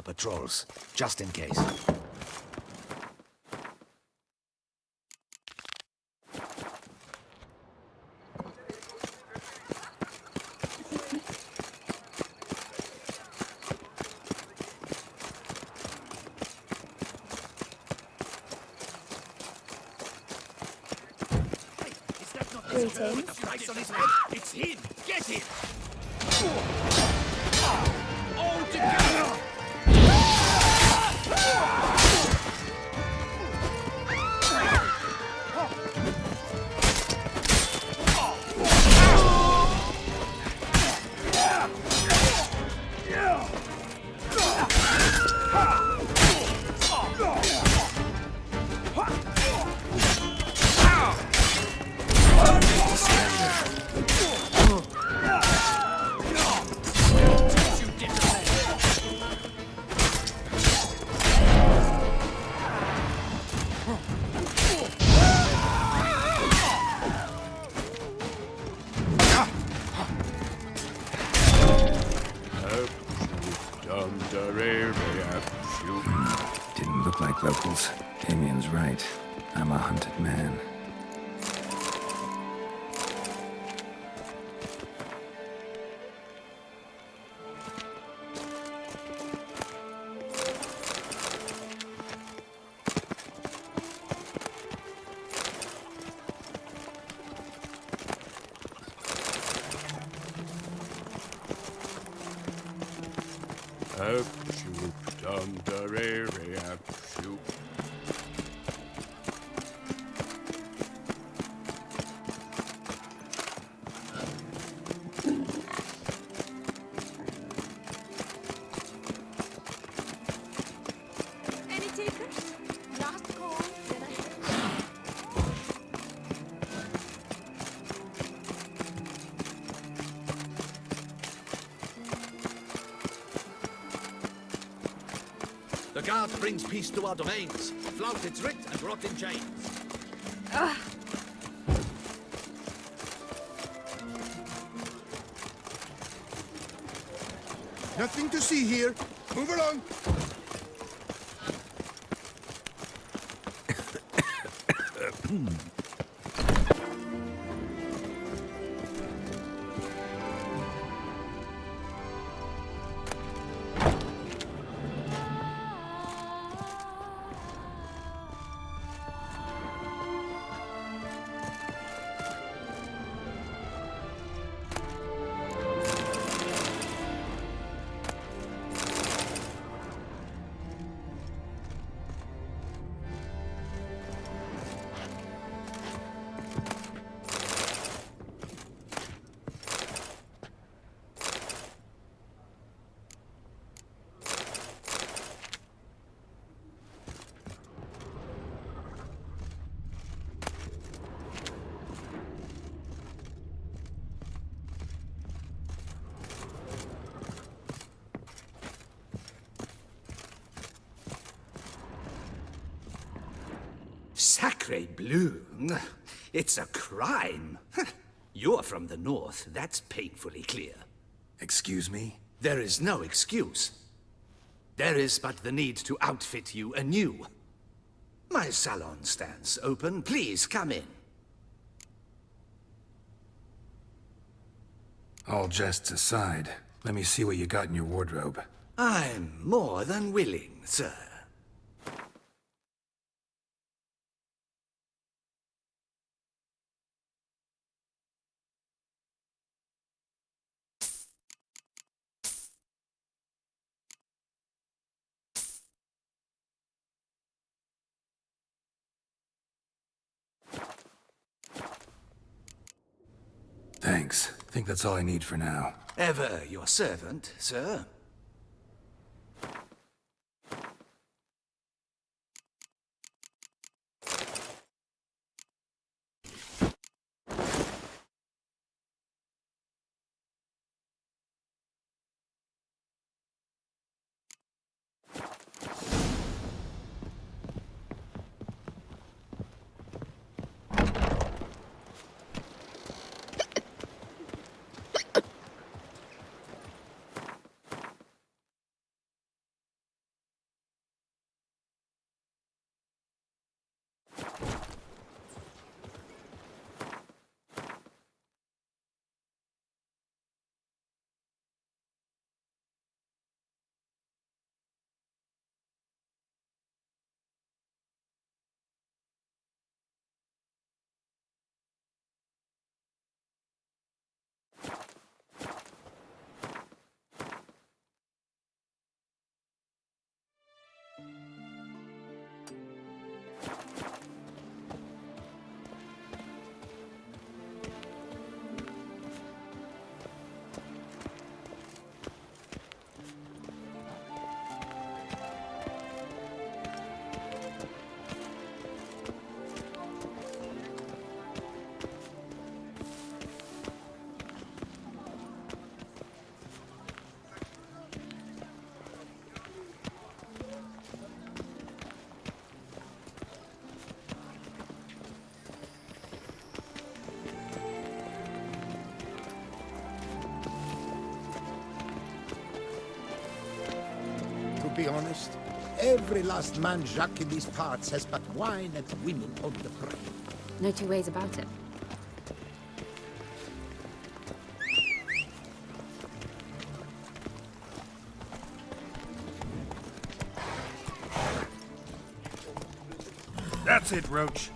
the patrols, just in case. Greetings. It's him! Get him! All together! Didn't look like locals. Damien's right. I'm a hunted man. Any takers? Last call, then I should. The guard brings peace to our domains. Flout its writ and rot in chains. Nothing to see here. Move along. Sacre bleu! It's a crime. You're from the north, that's painfully clear. Excuse me? There is no excuse. There is but the need to outfit you anew. My salon stands open. Please come in. All jests aside, let me see what you got in your wardrobe. I'm more than willing, sir. Thanks. Think that's all I need for now. Ever your servant, sir. honest. Every last man Jacques in these parts has but wine and women on the brain. No two ways about it. That's it, Roach.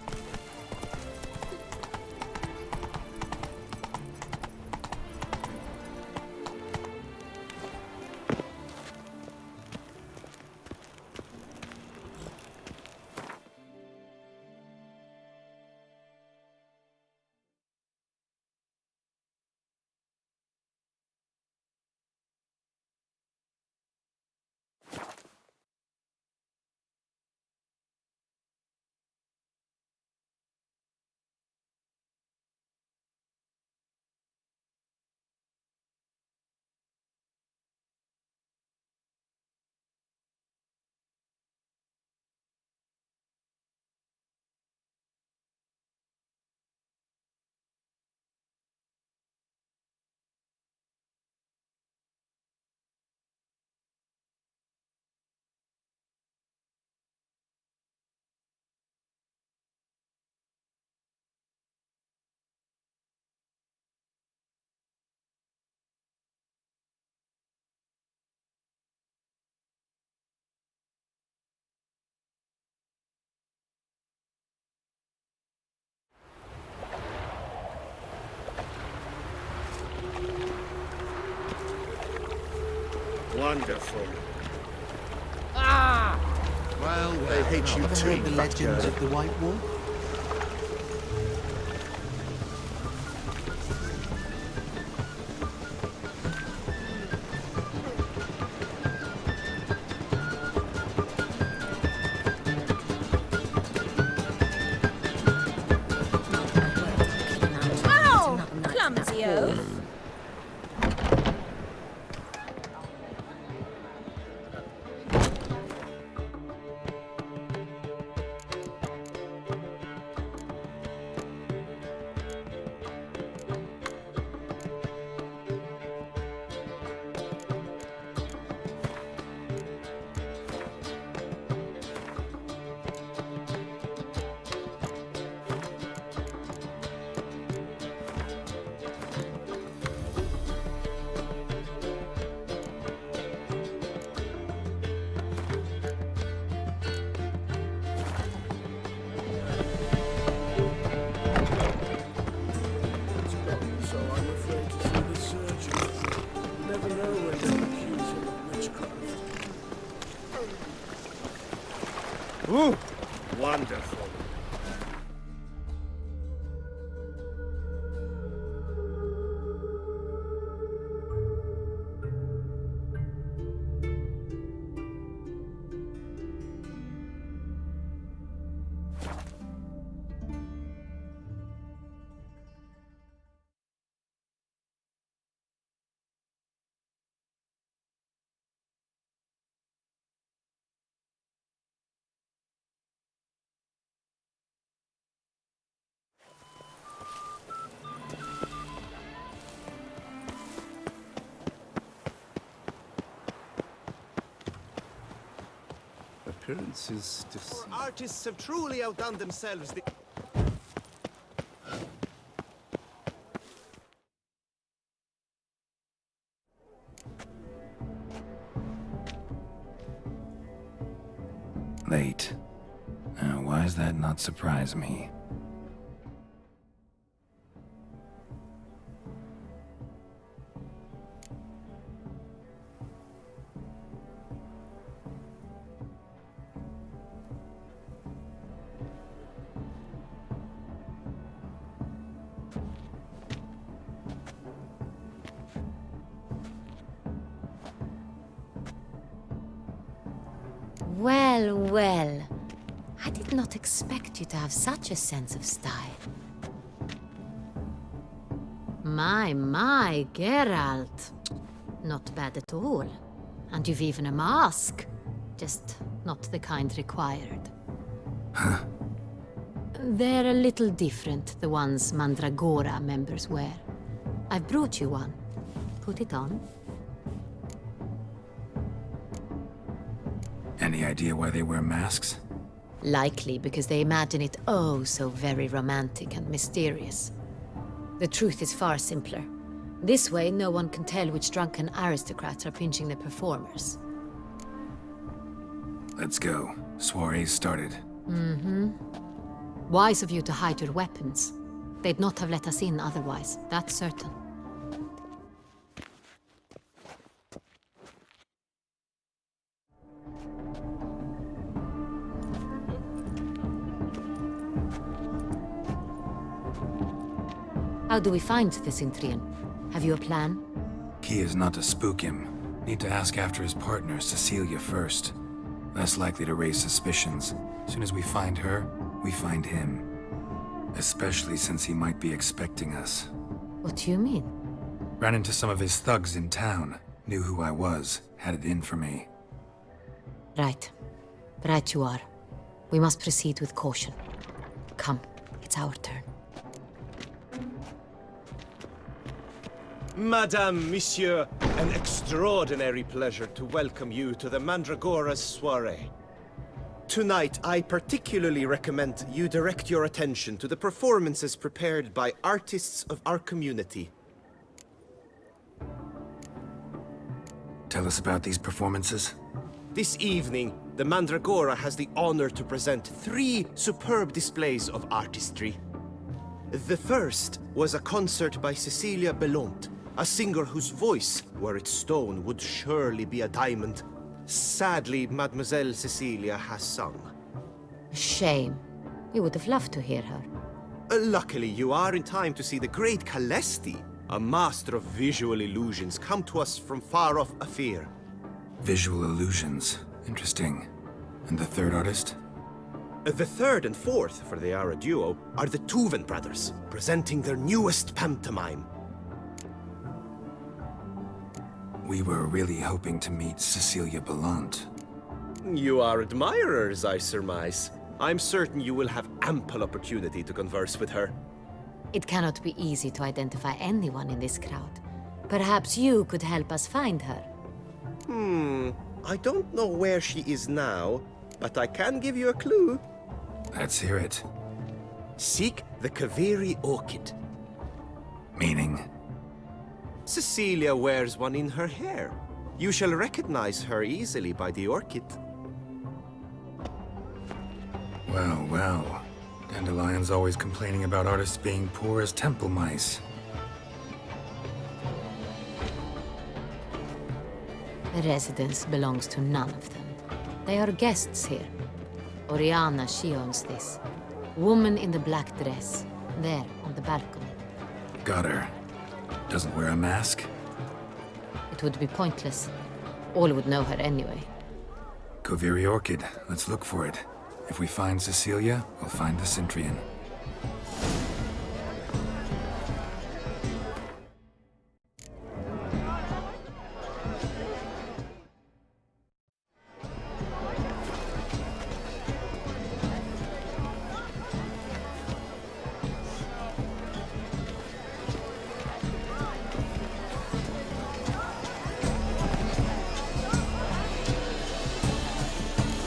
Wonderful. Well, they hate you too, Heard the legends of the White Wolf? Oh, clumsy oaf. So I'm afraid to see the surgeon. Never know when they'll accuse him of witchcraft. Ooh, wonderful. Appearances deceive. Artists have truly outdone themselves. Late. Now, why does that not surprise me? Well, well. I did not expect you to have such a sense of style. My, Geralt. Not bad at all. And you've even a mask. Just not the kind required. Huh? They're a little different, the ones Mandragora members wear. I've brought you one. Put it on. idea why they wear masks? Likely because they imagine it oh so very romantic and mysterious. The truth is far simpler. This way, no one can tell which drunken aristocrats are pinching the performers. Let's go. Soiree's started. Wise of you to hide your weapons. They'd not have let us in otherwise, that's certain. How do we find the Cintrian? Have you a plan? Key is not to spook him. Need to ask after his partner, Cecilia, first. Less likely to raise suspicions. As soon as we find her, we find him. Especially since he might be expecting us. What do you mean? Ran into some of his thugs in town. Knew who I was. Had it in for me. Right. Right you are. We must proceed with caution. Come, it's our turn. Madame, Monsieur, an extraordinary pleasure to welcome you to the Mandragora's soiree. Tonight, I particularly recommend you direct your attention to the performances prepared by artists of our community. Tell us about these performances. This evening, the Mandragora has the honor to present 3 superb displays of artistry. The first was a concert by Cecilia Belont, a singer whose voice, were it stone, would surely be a diamond. Sadly, Mademoiselle Cecilia has sung. Shame. We would have loved to hear her. Luckily, you are in time to see the great Calesti, a master of visual illusions, come to us from far off Afir. Visual illusions. Interesting. And the third artist? The third and fourth, for they are a duo, are the Tuven brothers, presenting their newest pantomime. We were really hoping to meet Cecilia Belont. You are admirers, I surmise. I'm certain you will have ample opportunity to converse with her. It cannot be easy to identify anyone in this crowd. Perhaps you could help us find her. I don't know where she is now, but I can give you a clue. Let's hear it. Seek the Kaveri orchid. Meaning? Cecilia wears one in her hair. You shall recognize her easily by the orchid. Well, well. Dandelion's always complaining about artists being poor as temple mice. The residence belongs to none of them. They are guests here. Oriana, she owns this. Woman in the black dress. There, on the balcony. Got her. Doesn't wear a mask? It would be pointless. All would know her anyway. Kaveri Orchid. Let's look for it. If we find Cecilia, we'll find the Cintrian.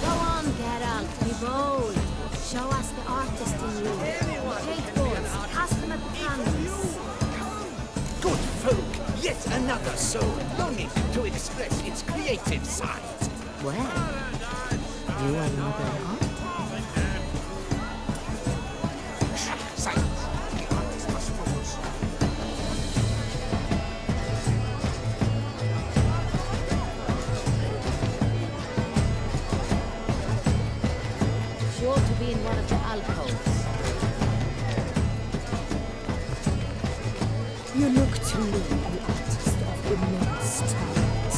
Go on, Geralt, be bold. Show us the artist in you. Take balls, cast them at the canvas. Good folk, yet another soul longing to express its creative side. Well, you are not an artist. Silence. The artist must focus. She ought to be in one of the alcoves. You look to me, the artist of immense talent.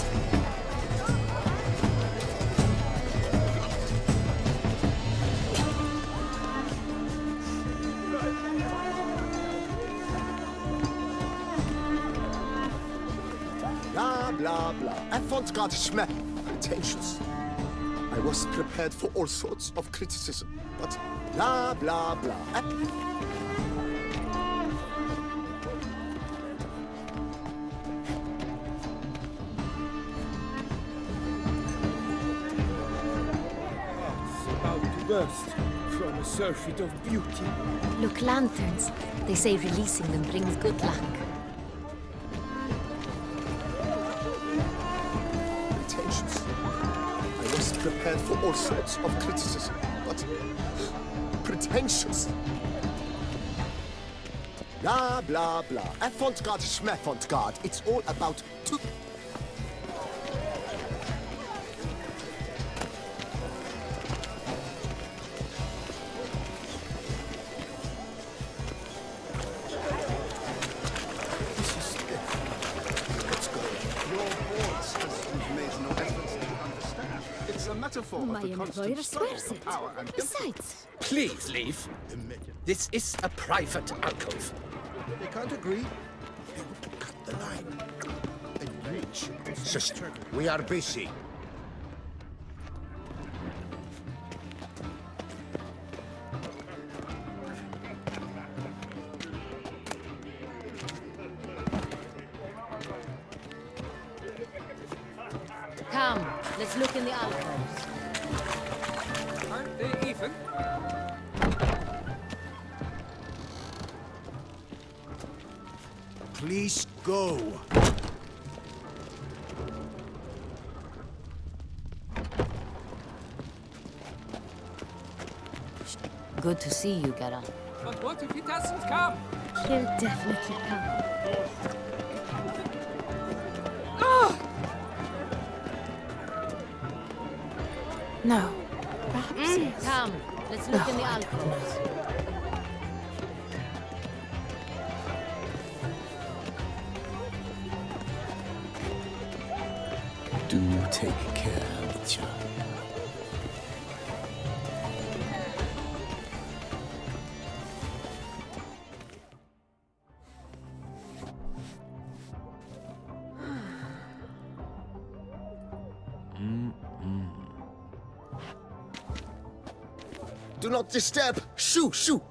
Blah, blah, blah. Avant-garde schmack. Pretentious. I was prepared for all sorts of criticism, but blah, blah, blah. burst from a surfeit of beauty. Look, lanterns. They say releasing them brings good luck. Pretentious. I was prepared for all sorts of criticism, but pretentious. Blah, blah, blah. Avant-garde, schmavant-garde. It's all about My employer swears it. Besides, Please leave. This is a private alcove. They can't agree. They would cut the line. A breach. Sister, we are busy. Come, let's look in the alcoves. aren't they even? Please go. Good to see you, Geralt. But what if he doesn't come? He'll definitely come. No. Perhaps yes. Come, let's look in the alcoves. Do take care of the child. Do not disturb! Shoo, shoo!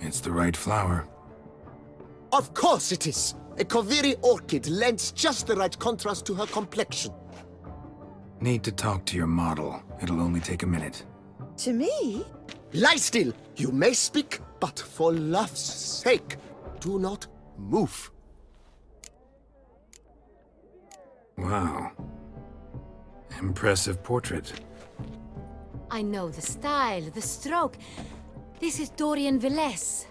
It's the right flower. Of course it is! A Koviri orchid lends just the right contrast to her complexion. Need to talk to your model. It'll only take a minute. To me? Lie still! You may speak, but for love's sake, do not move. Wow. Impressive portrait. I know the style, the stroke. This is Dorian Velez.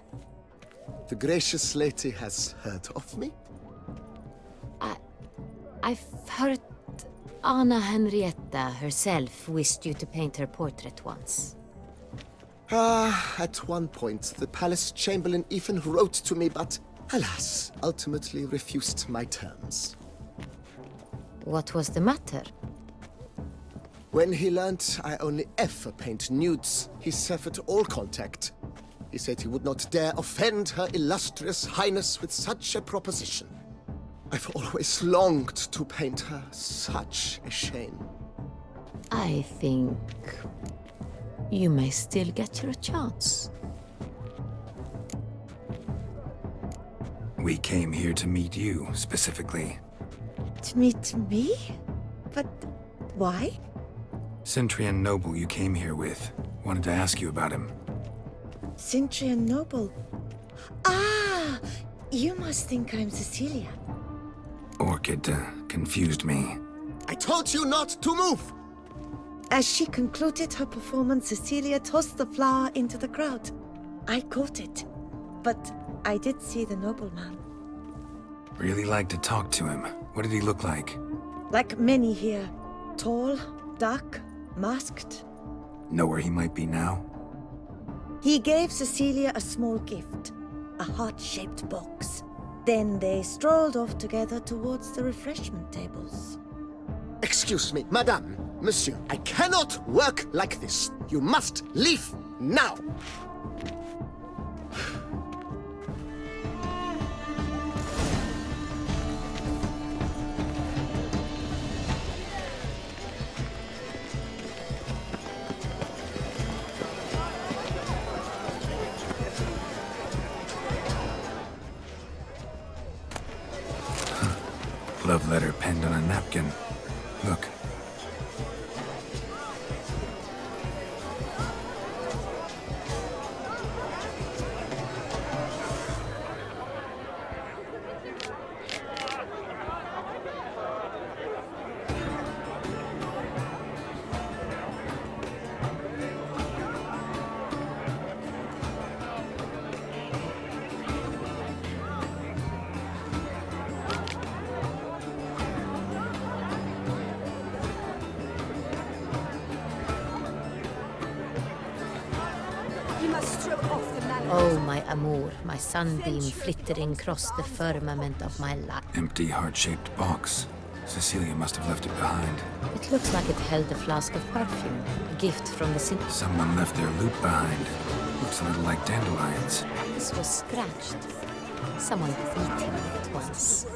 The gracious lady has heard of me? I've heard Anna Henrietta herself wished you to paint her portrait once. At one point, the palace chamberlain even wrote to me, but alas, ultimately refused my terms. What was the matter? When he learned I only ever paint nudes, he severed all contact. He said he would not dare offend her illustrious highness with such a proposition. I've always longed to paint her. Such a shame. I think you may still get your chance. We came here to meet you, specifically. To meet me? But why? Centrian noble you came here with. Wanted to ask you about him. Centrian noble. Ah! You must think I'm Cecilia. Orchid confused me. I told you not to move! As she concluded her performance, Cecilia tossed the flower into the crowd. I caught it, but I did see the nobleman. Really like to talk to him. What did he look like? Like many here. Tall, dark, masked. Know where he might be now? He gave Cecilia a small gift, a heart-shaped box. Then they strolled off together towards the refreshment tables. Excuse me, madame, monsieur, I cannot work like this. You must leave now! Love letter penned on a napkin. Look. Oh, my amour, my sunbeam flittering across the firmament of my life. Empty, heart-shaped box. Cecilia must have left it behind. It looks like it held a flask of perfume, a gift from the city. Someone left their loot behind. Looks a little like dandelions. This was scratched. Someone beat him with it once.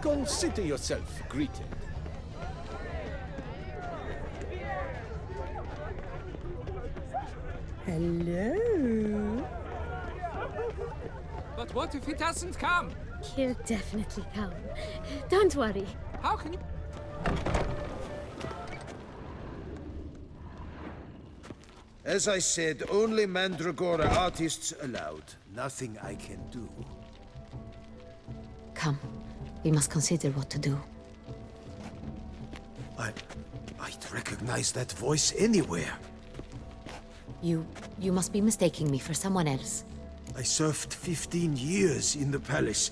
Consider yourself greeted. Hello. But what if he doesn't come? He'll definitely come. Don't worry. How can you... As I said, only Mandragora artists allowed. Nothing I can do. Come, we must consider what to do. I'd recognize that voice anywhere. You must be mistaking me for someone else. I served 15 years in the palace.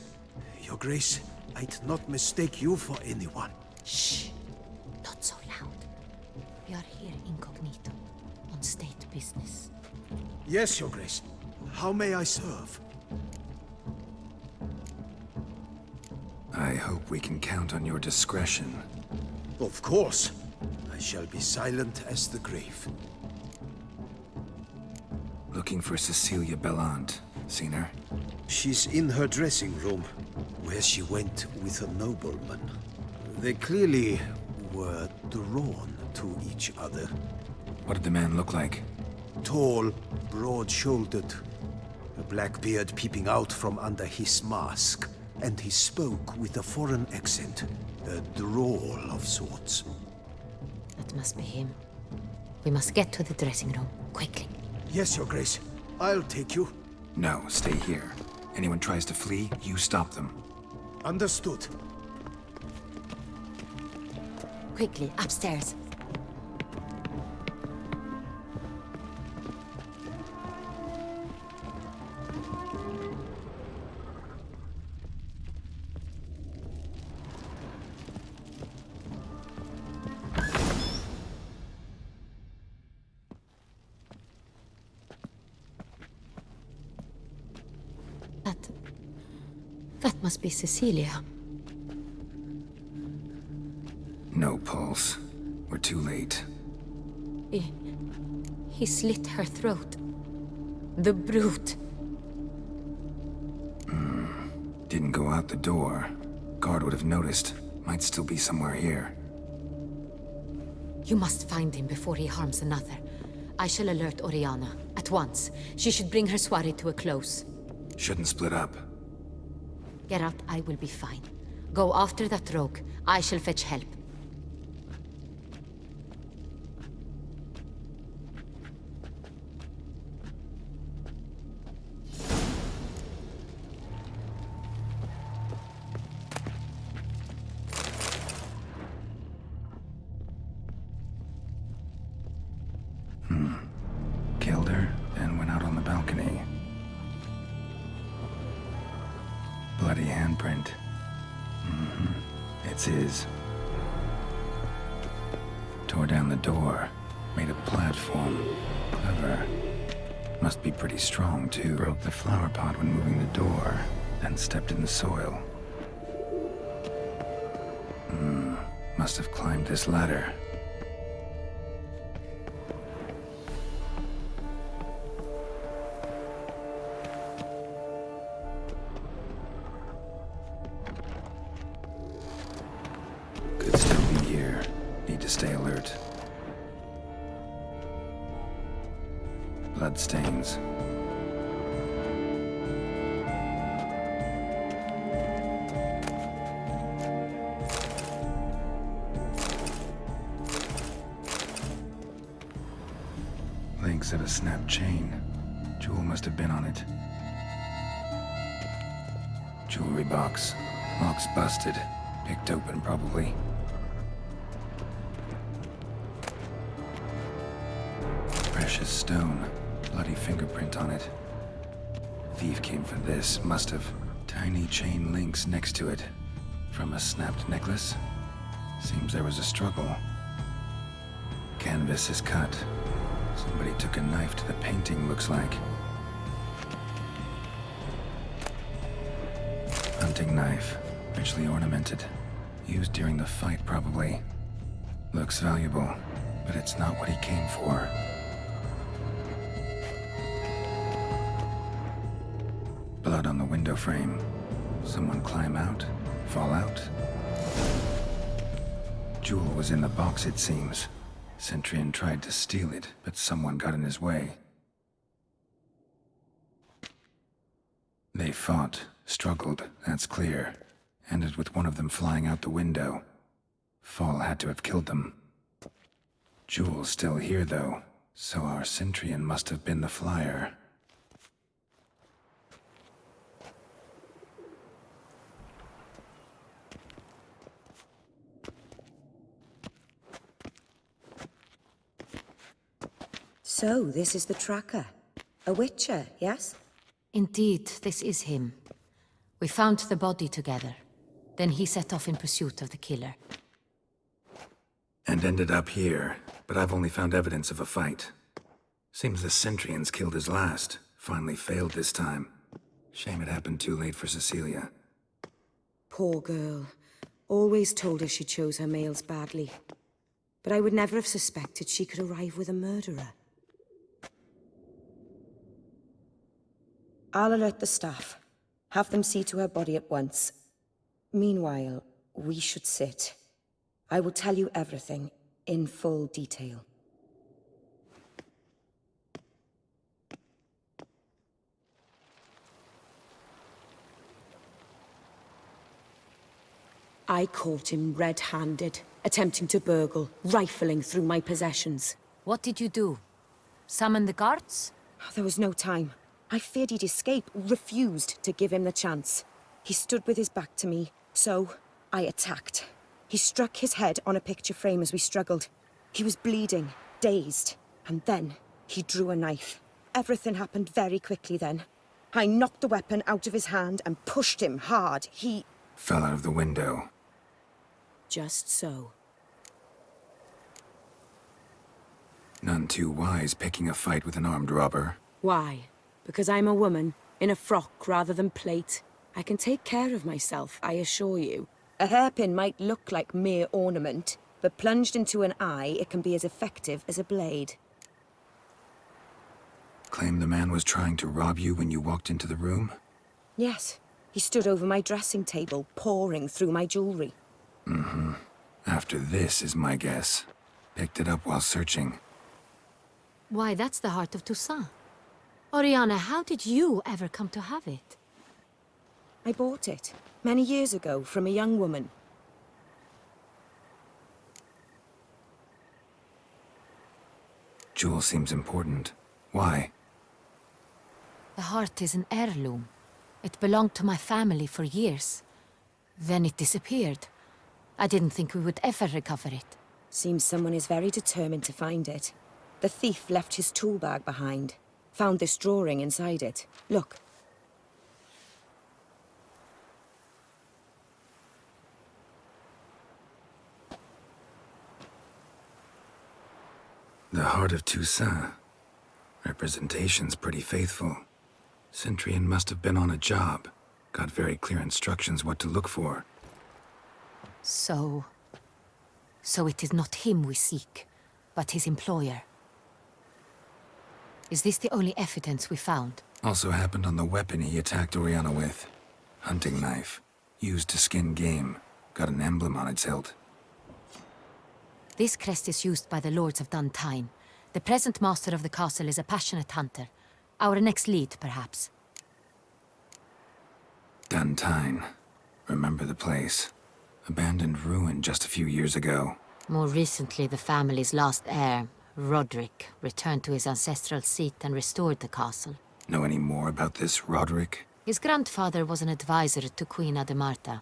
Your Grace, I'd not mistake you for anyone. Shh! Not so loud. We are here incognito, on state business. Yes, Your Grace. How may I serve? I hope we can count on your discretion. Of course. I shall be silent as the grave. Looking for Cecilia Bellant. Seen her? She's in her dressing room, where she went with a nobleman. They clearly were drawn to each other. What did the man look like? Tall, broad-shouldered, a black beard peeping out from under his mask, and he spoke with a foreign accent, a drawl of sorts. That must be him. We must get to the dressing room, quickly. Yes, Your Grace. I'll take you. No, stay here. Anyone tries to flee, you stop them. Understood. Quickly, upstairs. That must be Cecilia. No pulse. We're too late. He slit her throat. The brute. Didn't go out the door. Guard would have noticed. Might still be somewhere here. You must find him before he harms another. I shall alert Oriana. At once. She should bring her soirée to a close. Shouldn't split up. Geralt, I will be fine. Go after that rogue. I shall fetch help. Killed her, and went out on the balcony. Bloody handprint. It's his. Tore down the door. Made a platform. Clever. Must be pretty strong, too. Broke the flower pot when moving the door. Then stepped in the soil. Must have climbed this ladder. Could still be here. Need to stay alert. Bloodstains. Links of a snapped chain. Jewel must have been on it. Jewelry box. Lock's busted. Picked open, probably. Precious stone. Bloody fingerprint on it. Thief came for this. Must have. Tiny chain links next to it. From a snapped necklace? Seems there was a struggle. Canvas is cut. Somebody took a knife to the painting, looks like. Hunting knife. Richly ornamented. Used during the fight, probably. Looks valuable, but it's not what he came for. Blood on the window frame. Someone climb out? Fall out? Jewel was in the box, it seems. Centurion tried to steal it, but someone got in his way. They fought, struggled, that's clear. Ended with one of them flying out the window. Fall had to have killed them. Jewel's still here, though, so our Centurion must have been the flyer. So, this is the tracker. A witcher, yes? Indeed, this is him. We found the body together. Then he set off in pursuit of the killer. And ended up here, but I've only found evidence of a fight. Seems the Centurions killed his last. Finally failed this time. Shame it happened too late for Cecilia. Poor girl. Always told her she chose her males badly. But I would never have suspected she could arrive with a murderer. I'll alert the staff. Have them see to her body at once. Meanwhile, we should sit. I will tell you everything, in full detail. I caught him red-handed, attempting to burgle, rifling through my possessions. What did you do? Summon the guards? There was no time. I feared he'd escape, refused to give him the chance. He stood with his back to me, so I attacked. He struck his head on a picture frame as we struggled. He was bleeding, dazed, and then he drew a knife. Everything happened very quickly then. I knocked the weapon out of his hand and pushed him hard. He fell out of the window. Just so. None too wise picking a fight with an armed robber. Why? Because I'm a woman, in a frock rather than plate. I can take care of myself, I assure you. A hairpin might look like mere ornament, but plunged into an eye, it can be as effective as a blade. Claim the man was trying to rob you when you walked into the room? Yes. He stood over my dressing table, pouring through my jewelry. Mm-hmm. After this is my guess. Picked it up while searching. Why, that's the heart of Toussaint. Oriana, how did you ever come to have it? I bought it, many years ago, from a young woman. Jewel seems important. Why? The heart is an heirloom. It belonged to my family for years. Then it disappeared. I didn't think we would ever recover it. Seems someone is very determined to find it. The thief left his tool bag behind. Found this drawing inside it. Look. The heart of Toussaint. Representation's pretty faithful. Centurion must have been on a job. Got very clear instructions what to look for. So it is not him we seek, but his employer. Is this the only evidence we found? Also happened on the weapon he attacked Oriana with. Hunting knife. Used to skin game. Got an emblem on its hilt. This crest is used by the Lords of Duntine. The present master of the castle is a passionate hunter. Our next lead, perhaps. Duntine. Remember the place. Abandoned ruin just a few years ago. More recently, the family's last heir, Roderick returned to his ancestral seat and restored the castle. Know any more about this Roderick? His grandfather was an advisor to Queen Ademarta.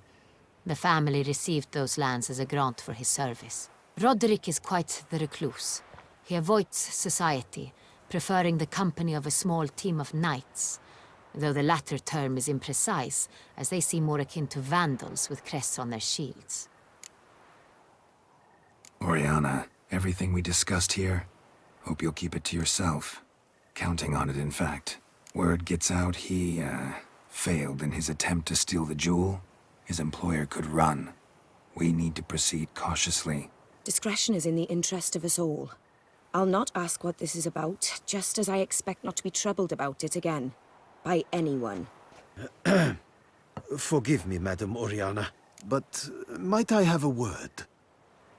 The family received those lands as a grant for his service. Roderick is quite the recluse. He avoids society, preferring the company of a small team of knights, though the latter term is imprecise, as they seem more akin to vandals with crests on their shields. Oriana, everything we discussed here, hope you'll keep it to yourself. Counting on it, in fact. Word gets out he, failed in his attempt to steal the jewel. His employer could run. We need to proceed cautiously. Discretion is in the interest of us all. I'll not ask what this is about, just as I expect not to be troubled about it again. By anyone. Forgive me, Madam Oriana, but might I have a word?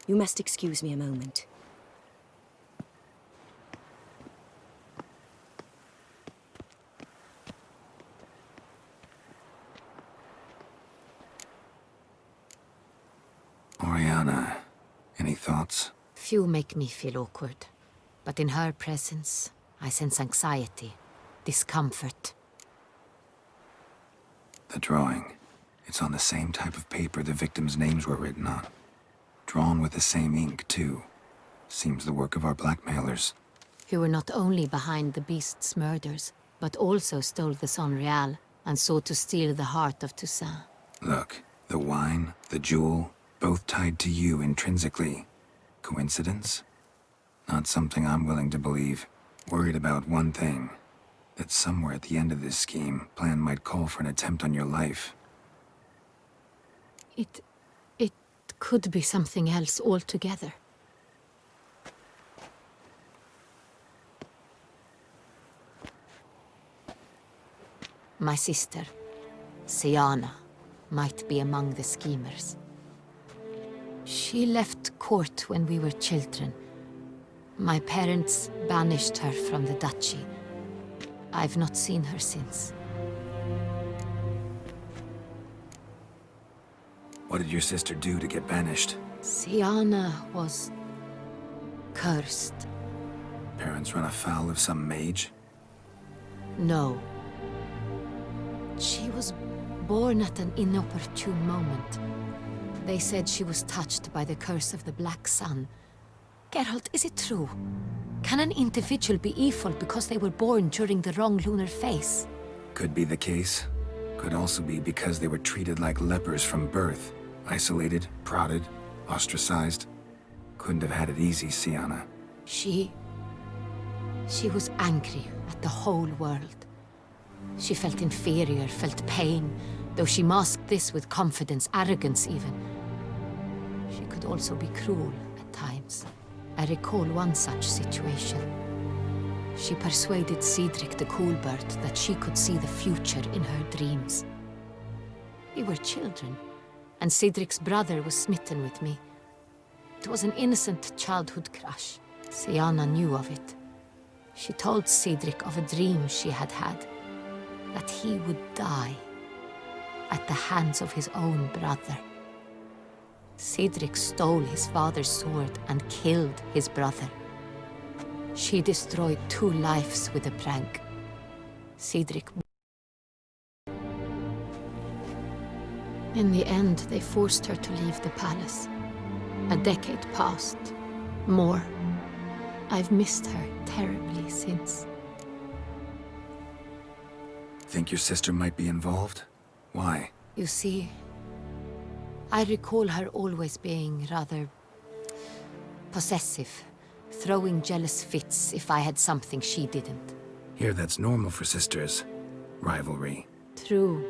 You must excuse me a moment. Oriana, any thoughts? Few make me feel awkward, but in her presence, I sense anxiety, discomfort. The drawing. It's on the same type of paper the victims' names were written on. Drawn with the same ink, too. Seems the work of our blackmailers. Who were not only behind the beast's murders, but also stole the Son Real and sought to steal the heart of Toussaint. Look, the wine, the jewel, both tied to you intrinsically. Coincidence? Not something I'm willing to believe. Worried about one thing. That somewhere at the end of this scheme, plan might call for an attempt on your life. It could be something else altogether. My sister, Siana, might be among the schemers. She left court when we were children. My parents banished her from the duchy. I've not seen her since. What did your sister do to get banished? Siana was cursed. Parents run afoul of some mage? No. She was born at an inopportune moment. They said she was touched by the curse of the Black Sun. Geralt, is it true? Can an individual be evil because they were born during the wrong lunar phase? Could be the case. Could also be because they were treated like lepers from birth. Isolated, prodded, ostracized. Couldn't have had it easy, Siana. She was angry at the whole world. She felt inferior, felt pain, though she masked this with confidence, arrogance even. She could also be cruel at times. I recall one such situation. She persuaded Cedric the Coolbird that she could see the future in her dreams. We were children, and Cedric's brother was smitten with me. It was an innocent childhood crush. Siana knew of it. She told Cedric of a dream she had had, that he would die at the hands of his own brother. Cedric stole his father's sword and killed his brother. She destroyed 2 lives with a prank. Cedric... In the end, they forced her to leave the palace. A decade passed. More. I've missed her terribly since. Think your sister might be involved? Why? You see, I recall her always being rather possessive, throwing jealous fits if I had something she didn't. Here, that's normal for sisters. Rivalry. True.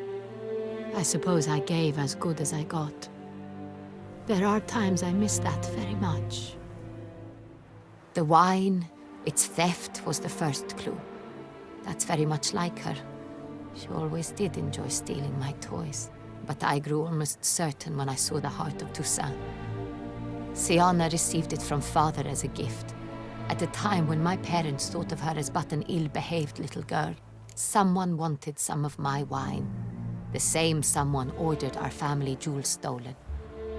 I suppose I gave as good as I got. There are times I miss that very much. The wine, its theft, was the first clue. That's very much like her. She always did enjoy stealing my toys. But I grew almost certain when I saw the heart of Toussaint. Siana received it from father as a gift. At a time when my parents thought of her as but an ill-behaved little girl. Someone wanted some of my wine. The same someone ordered our family jewels stolen.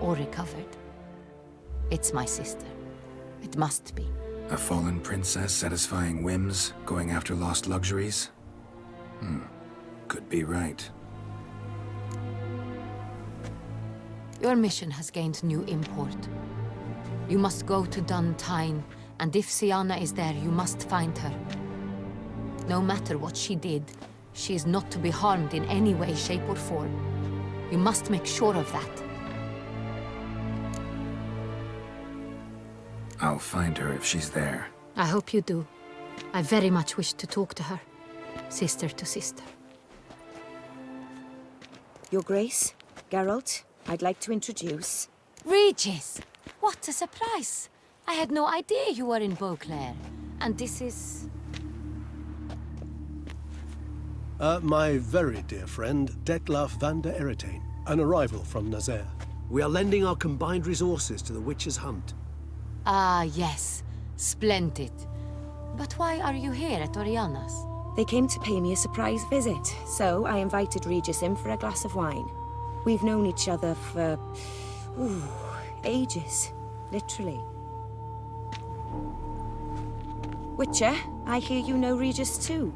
Or recovered. It's my sister. It must be. A fallen princess satisfying whims, going after lost luxuries? Could be right. Your mission has gained new import. You must go to Duntine, and if Sienna is there, you must find her. No matter what she did, she is not to be harmed in any way, shape, or form. You must make sure of that. I'll find her if she's there. I hope you do. I very much wish to talk to her. Sister to sister. Your Grace, Geralt, I'd like to introduce... Regis! What a surprise! I had no idea you were in Beauclair. And this is... My very dear friend, Detlaf van der Eretain, an arrival from Nazaire. We are lending our combined resources to the Witcher's hunt. Ah, yes. Splendid. But why are you here at Oriana's? They came to pay me a surprise visit, so I invited Regis in for a glass of wine. We've known each other for... ages. Literally. Witcher, I hear you know Regis too.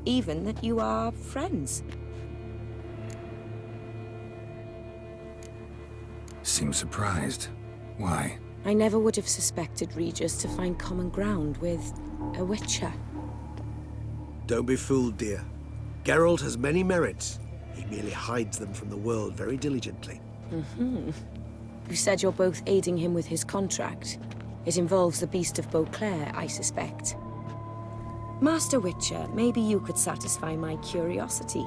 Even that you are friends. Seems surprised. Why? I never would have suspected Regis to find common ground with a Witcher. Don't be fooled, dear. Geralt has many merits. He merely hides them from the world very diligently. You said you're both aiding him with his contract. It involves the Beast of Beauclair, I suspect. Master Witcher, maybe you could satisfy my curiosity.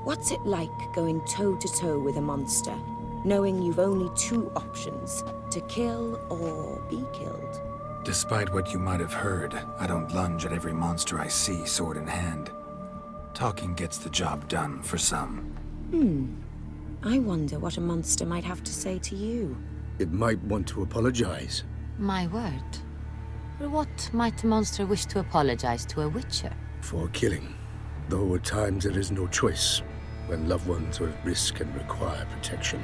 What's it like going toe-to-toe with a monster, knowing you've only two options, to kill or be killed? Despite what you might have heard, I don't lunge at every monster I see sword in hand. Talking gets the job done for some. I wonder what a monster might have to say to you. It might want to apologize. My word. For what might a monster wish to apologize to a Witcher? For killing. Though at times there is no choice, when loved ones are at risk and require protection.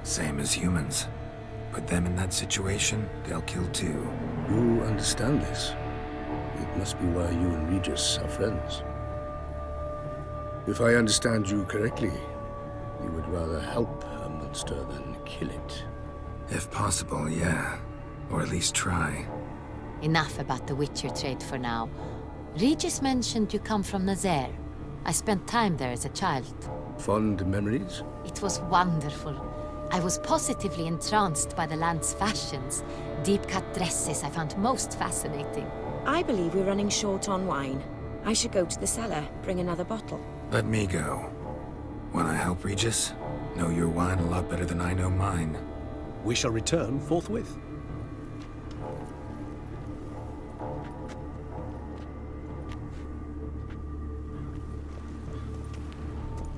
Same as humans. Put them in that situation, they'll kill too. You understand this. It must be why you and Regis are friends. If I understand you correctly, you would rather help a monster than kill it. If possible, yeah. Or at least try. Enough about the Witcher trade for now. Regis mentioned you come from Nazaire. I spent time there as a child. Fond memories? It was wonderful. I was positively entranced by the land's fashions. Deep-cut dresses I found most fascinating. I believe we're running short on wine. I should go to the cellar, bring another bottle. Let me go. Wanna help, Regis? Know your wine a lot better than I know mine. We shall return forthwith.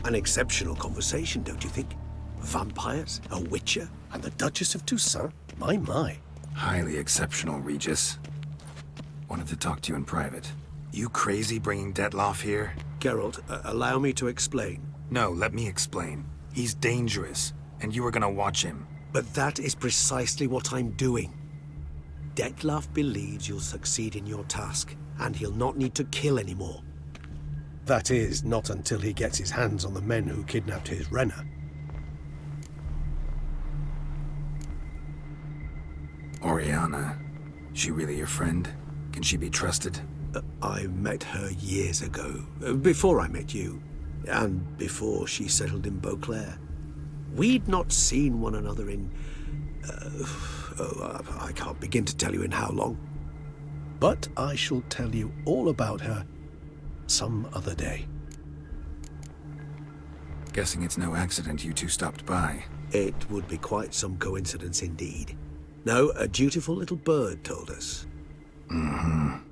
An exceptional conversation, don't you think? Vampires, a Witcher, and the Duchess of Toussaint? My. Highly exceptional, Regis. Wanted to talk to you in private. You crazy bringing Detlaf here? Geralt, allow me to explain. No, let me explain. He's dangerous, and you were gonna watch him. But that is precisely what I'm doing. Detlaf believes you'll succeed in your task, and he'll not need to kill anymore. That is, not until he gets his hands on the men who kidnapped his Renna. Oriana. She really your friend? Can she be trusted? I met her years ago, before I met you, and before she settled in Beauclair. We'd not seen one another in... I can't begin to tell you in how long. But I shall tell you all about her some other day. Guessing it's no accident you two stopped by. It would be quite some coincidence indeed. No, a dutiful little bird told us. Now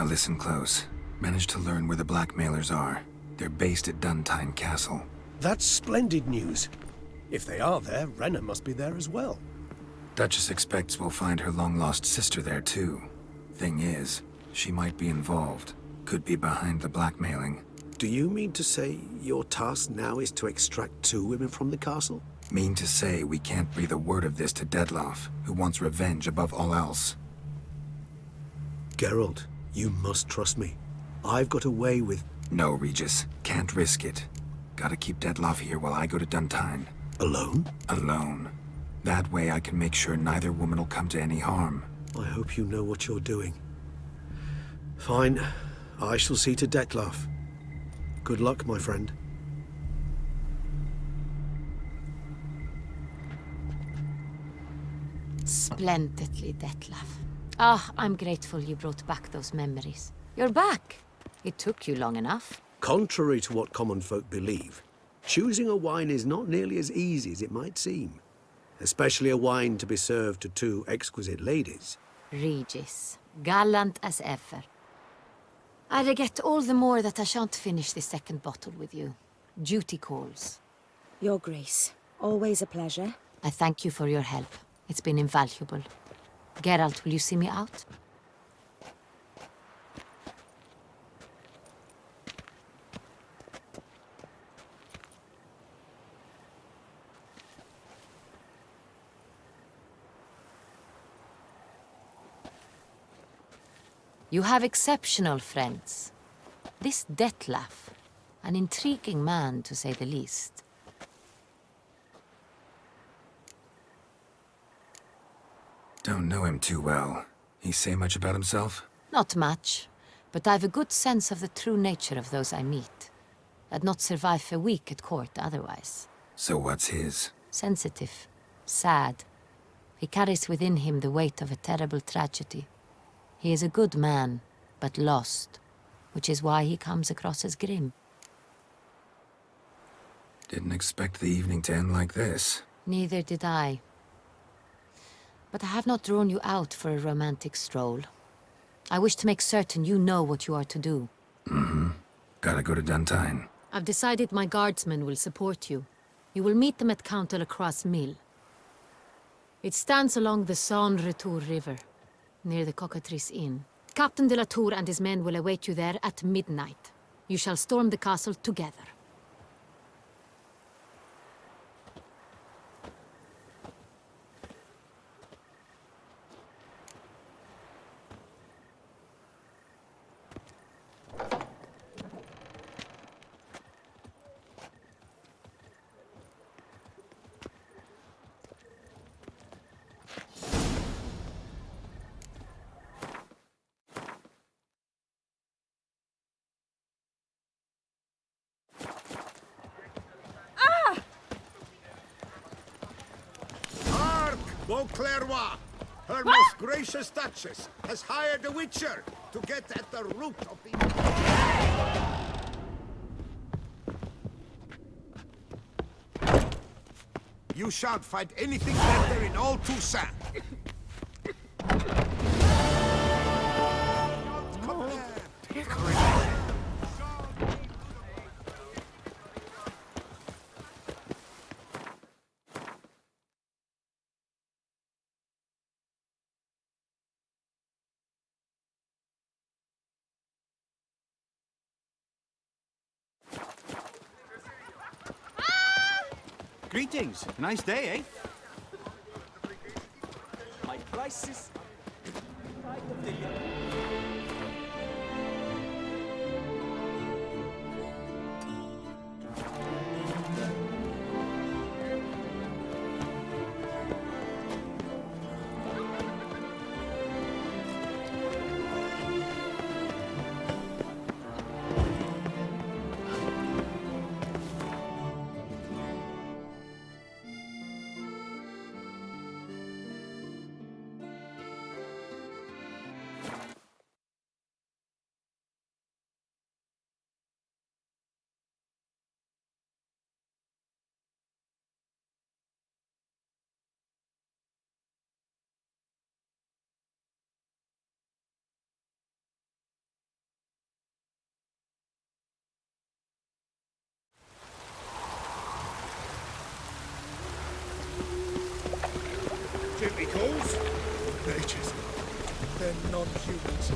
listen close. Managed to learn where the blackmailers are. They're based at Duntine Castle. That's splendid news. If they are there, Renna must be there as well. Duchess expects we'll find her long-lost sister there too. Thing is, she might be involved. Could be behind the blackmailing. Do you mean to say your task now is to extract 2 women from the castle? Mean to say we can't breathe a word of this to Dettlaff, who wants revenge above all else. Geralt, you must trust me. I've got away with... No, Regis. Can't risk it. Gotta keep Dettlaff here while I go to Duntine. Alone? Alone. That way I can make sure neither woman will come to any harm. I hope you know what you're doing. Fine. I shall see to Dettlaff. Good luck, my friend. Splendidly, Dettlaff. Ah, I'm grateful you brought back those memories. You're back. It took you long enough. Contrary to what common folk believe, choosing a wine is not nearly as easy as it might seem. Especially a wine to be served to 2 exquisite ladies. Regis, gallant as ever. I regret all the more that I shan't finish this 2nd bottle with you. Duty calls. Your Grace, always a pleasure. I thank you for your help. It's been invaluable. Geralt, will you see me out? You have exceptional friends. This Dettlaff, an intriguing man to say the least. Don't know him too well. He say much about himself? Not much, but I've a good sense of the true nature of those I meet. I'd not survive a week at court otherwise. So what's his? Sensitive, sad. He carries within him the weight of a terrible tragedy. He is a good man, but lost, which is why he comes across as grim. Didn't expect the evening to end like this. Neither did I. But I have not drawn you out for a romantic stroll. I wish to make certain you know what you are to do. Mm-hmm. Gotta go to Duntine. I've decided my guardsmen will support you. You will meet them at Count Delacroix' mill. It stands along the Saône-Retour River, near the Cockatrice Inn. Captain de la Tour and his men will await you there at midnight. You shall storm the castle together. Beauclerc, her most gracious Duchess, has hired a witcher to get at the root of the... You shan't find anything better in all Toussaint. Greetings. Nice day, eh? My crisis. Pride of the young. Chemicals? Mages. They're non-humans.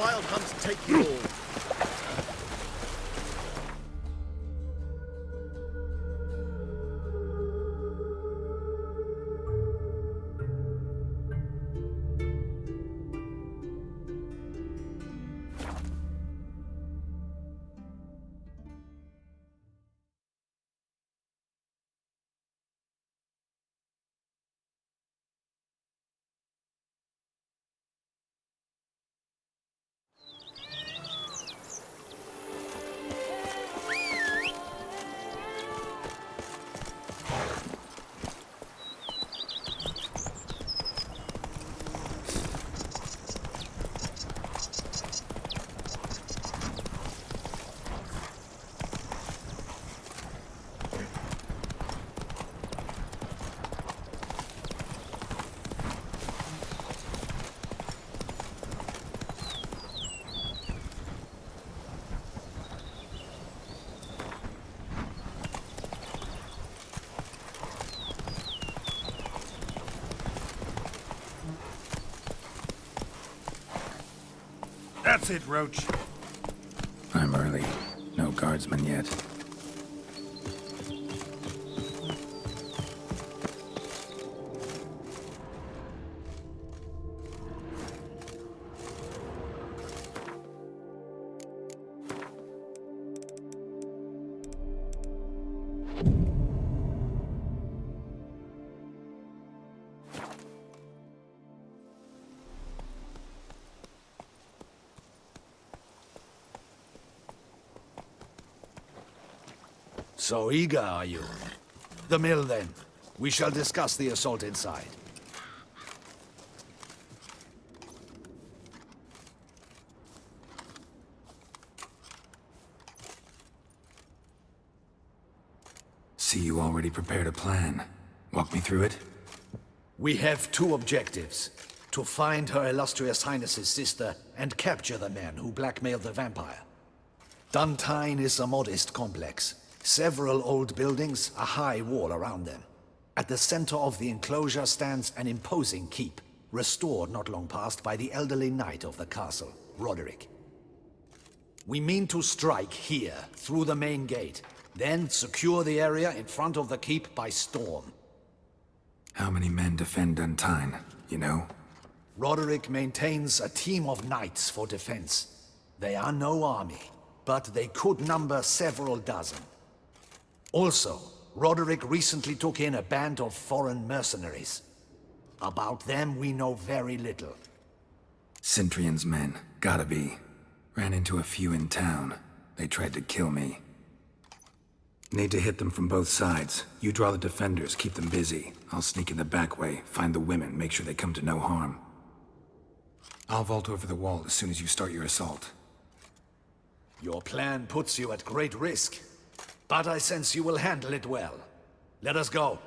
wild hunt take you all. That's it, Roach. I'm early. No guardsmen yet. So eager, are you? The mill, then. We shall discuss the assault inside. See, you already prepared a plan. Walk me through it? We have two objectives. To find Her Illustrious Highness's sister and capture the man who blackmailed the vampire. Duntine is a modest complex. Several old buildings, a high wall around them. At the center of the enclosure stands an imposing keep, restored not long past by the elderly knight of the castle, Roderick. We mean to strike here, through the main gate, then secure the area in front of the keep by storm. How many men defend Duntine, you know? Roderick maintains a team of knights for defense. They are no army, but they could number several dozen. Also, Roderick recently took in a band of foreign mercenaries. About them, we know very little. Cintrian's men, gotta be. Ran into a few in town. They tried to kill me. Need to hit them from both sides. You draw the defenders, keep them busy. I'll sneak in the back way, find the women, make sure they come to no harm. I'll vault over the wall as soon as you start your assault. Your plan puts you at great risk. But I sense you will handle it well. Let us go.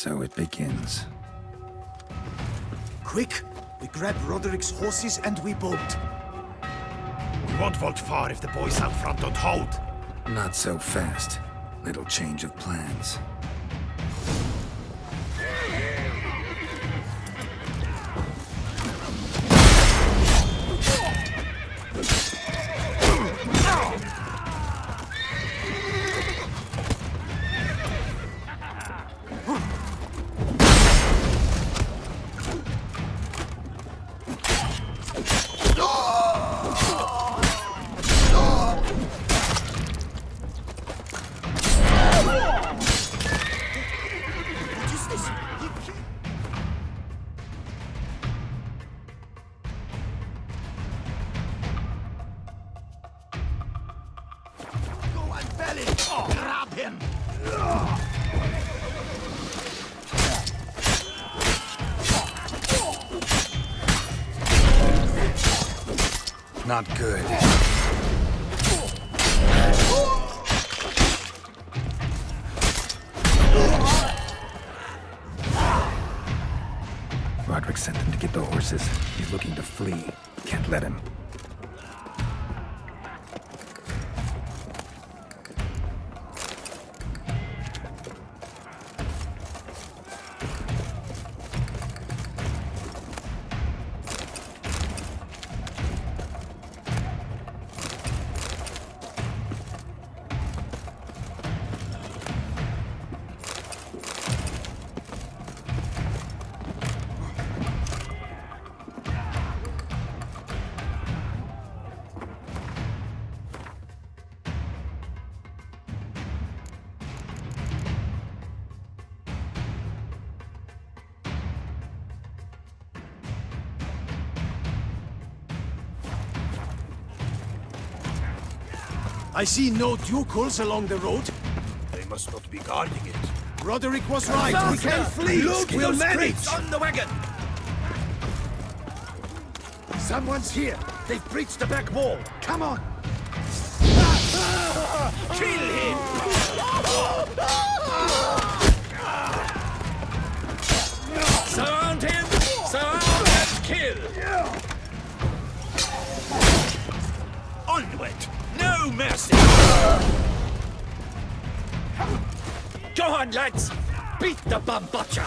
So it begins. Quick! We grab Roderick's horses and we bolt. We won't vault far if the boys out front don't hold. Not so fast. Little change of plans. him! Not good. Roderick sent him to get the horses. He's looking to flee. Can't let him. I see no ducals along the road. They must not be guarding it. Roderick was right. We can flee. Load We'll those manage. crates on the wagon! Someone's here. They've breached the back wall. Come on. Kill him! Surround him! Surround and kill! Onward! No mercy! Go on, lads! Beat the bum butcher!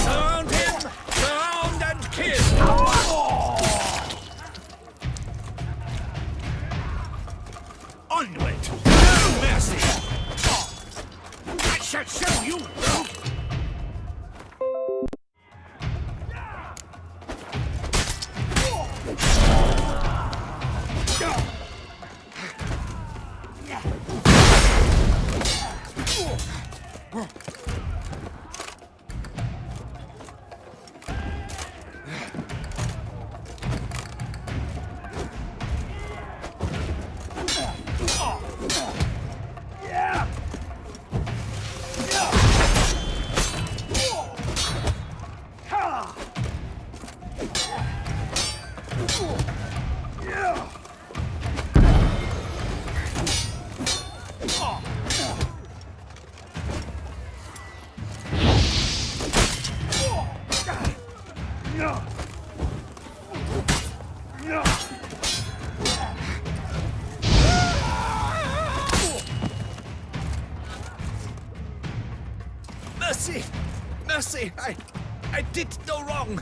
Surround him! Surround and kill! Onward! No mercy! I shall show you! Mercy! Mercy! I did no wrong!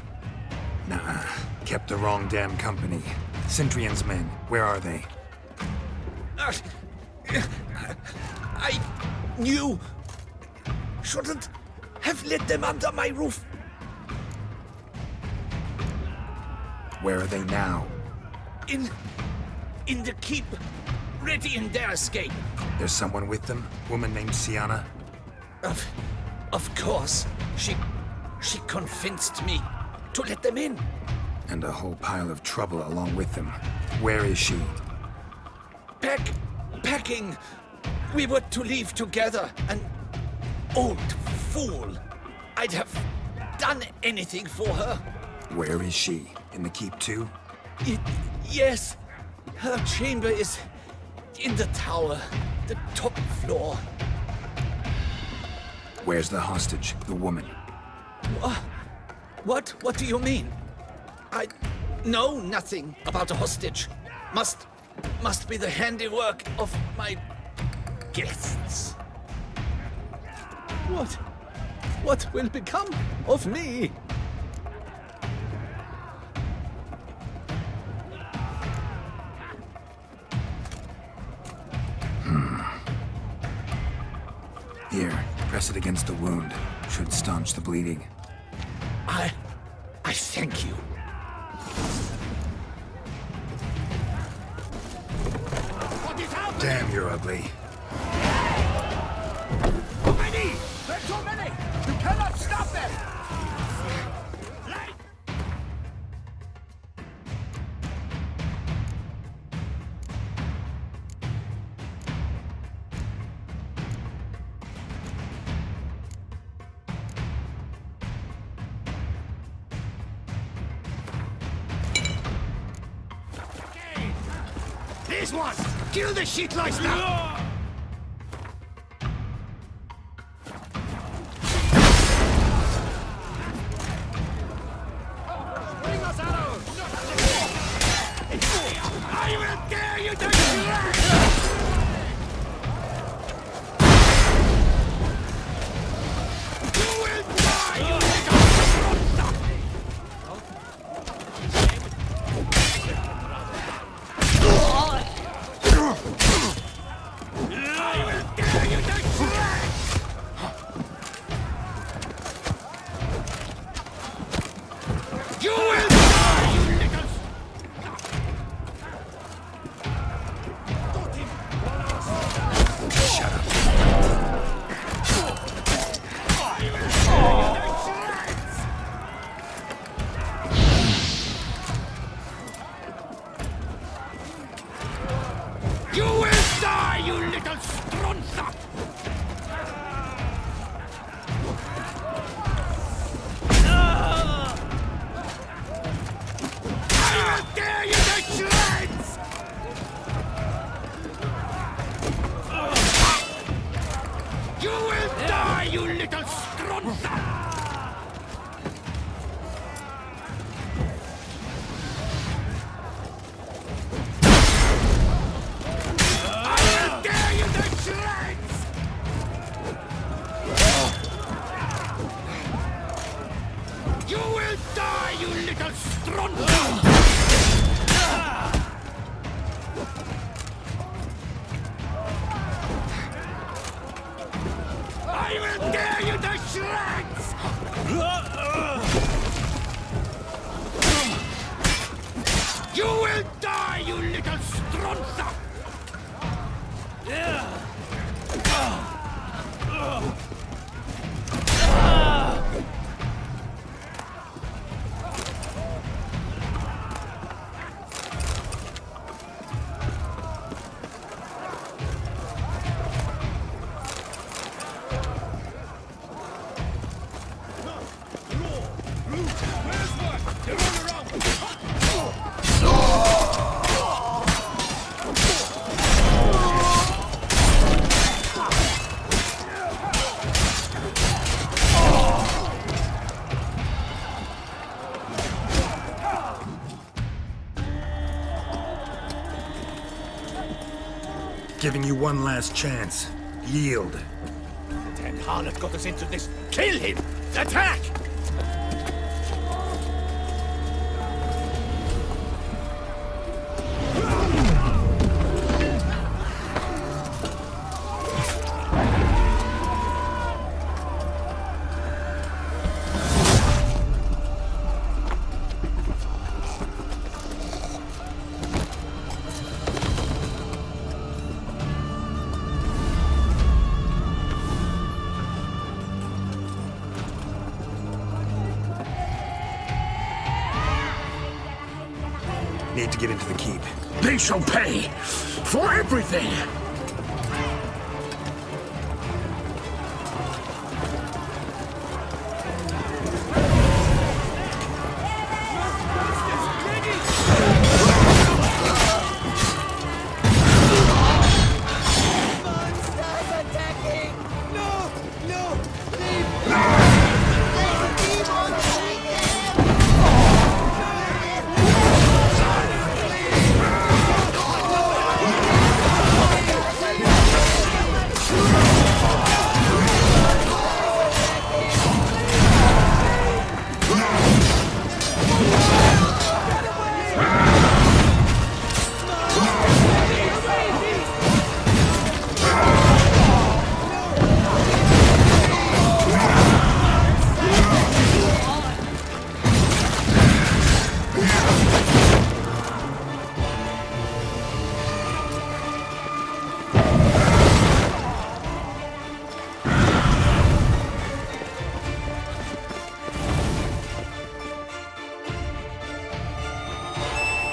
Nah, kept the wrong damn company. Centrion's men, where are they? I knew... shouldn't have let them under my roof. Where are they now? In the keep, ready in their escape. There's someone with them? Woman named Sienna? Of course. She convinced me to let them in. And a whole pile of trouble along with them. Where is she? Packing. We were to leave together. An old fool. I'd have done anything for her. Where is she? In the keep too? Yes. Her chamber is in the tower, the top floor. Where's the hostage, the woman? What do you mean? I know nothing about a hostage. Must be the handiwork of my guests. What will become of me? Here, press it against the wound. Should staunch the bleeding. I thank you. What is happening? Damn, you're ugly. Too many! There are too many! You cannot stop them! wise one! Kill the shitleister! Bring us arrows! I will tear you to shreds! You will die, you little stronza! I will tear you to shreds! You will die, you little... Shut up. I will tear you to shreds! You will die, you little stronza! I will tear you to shreds! You will die, you little stronza! I will tear you to shreds! You will die, you little stronza! I will tear you to shreds! You will die, you little stronza! Giving you one last chance. Yield. Ten harlot got us into this. Kill him! Attack! Need to get into the keep. They shall pay for everything!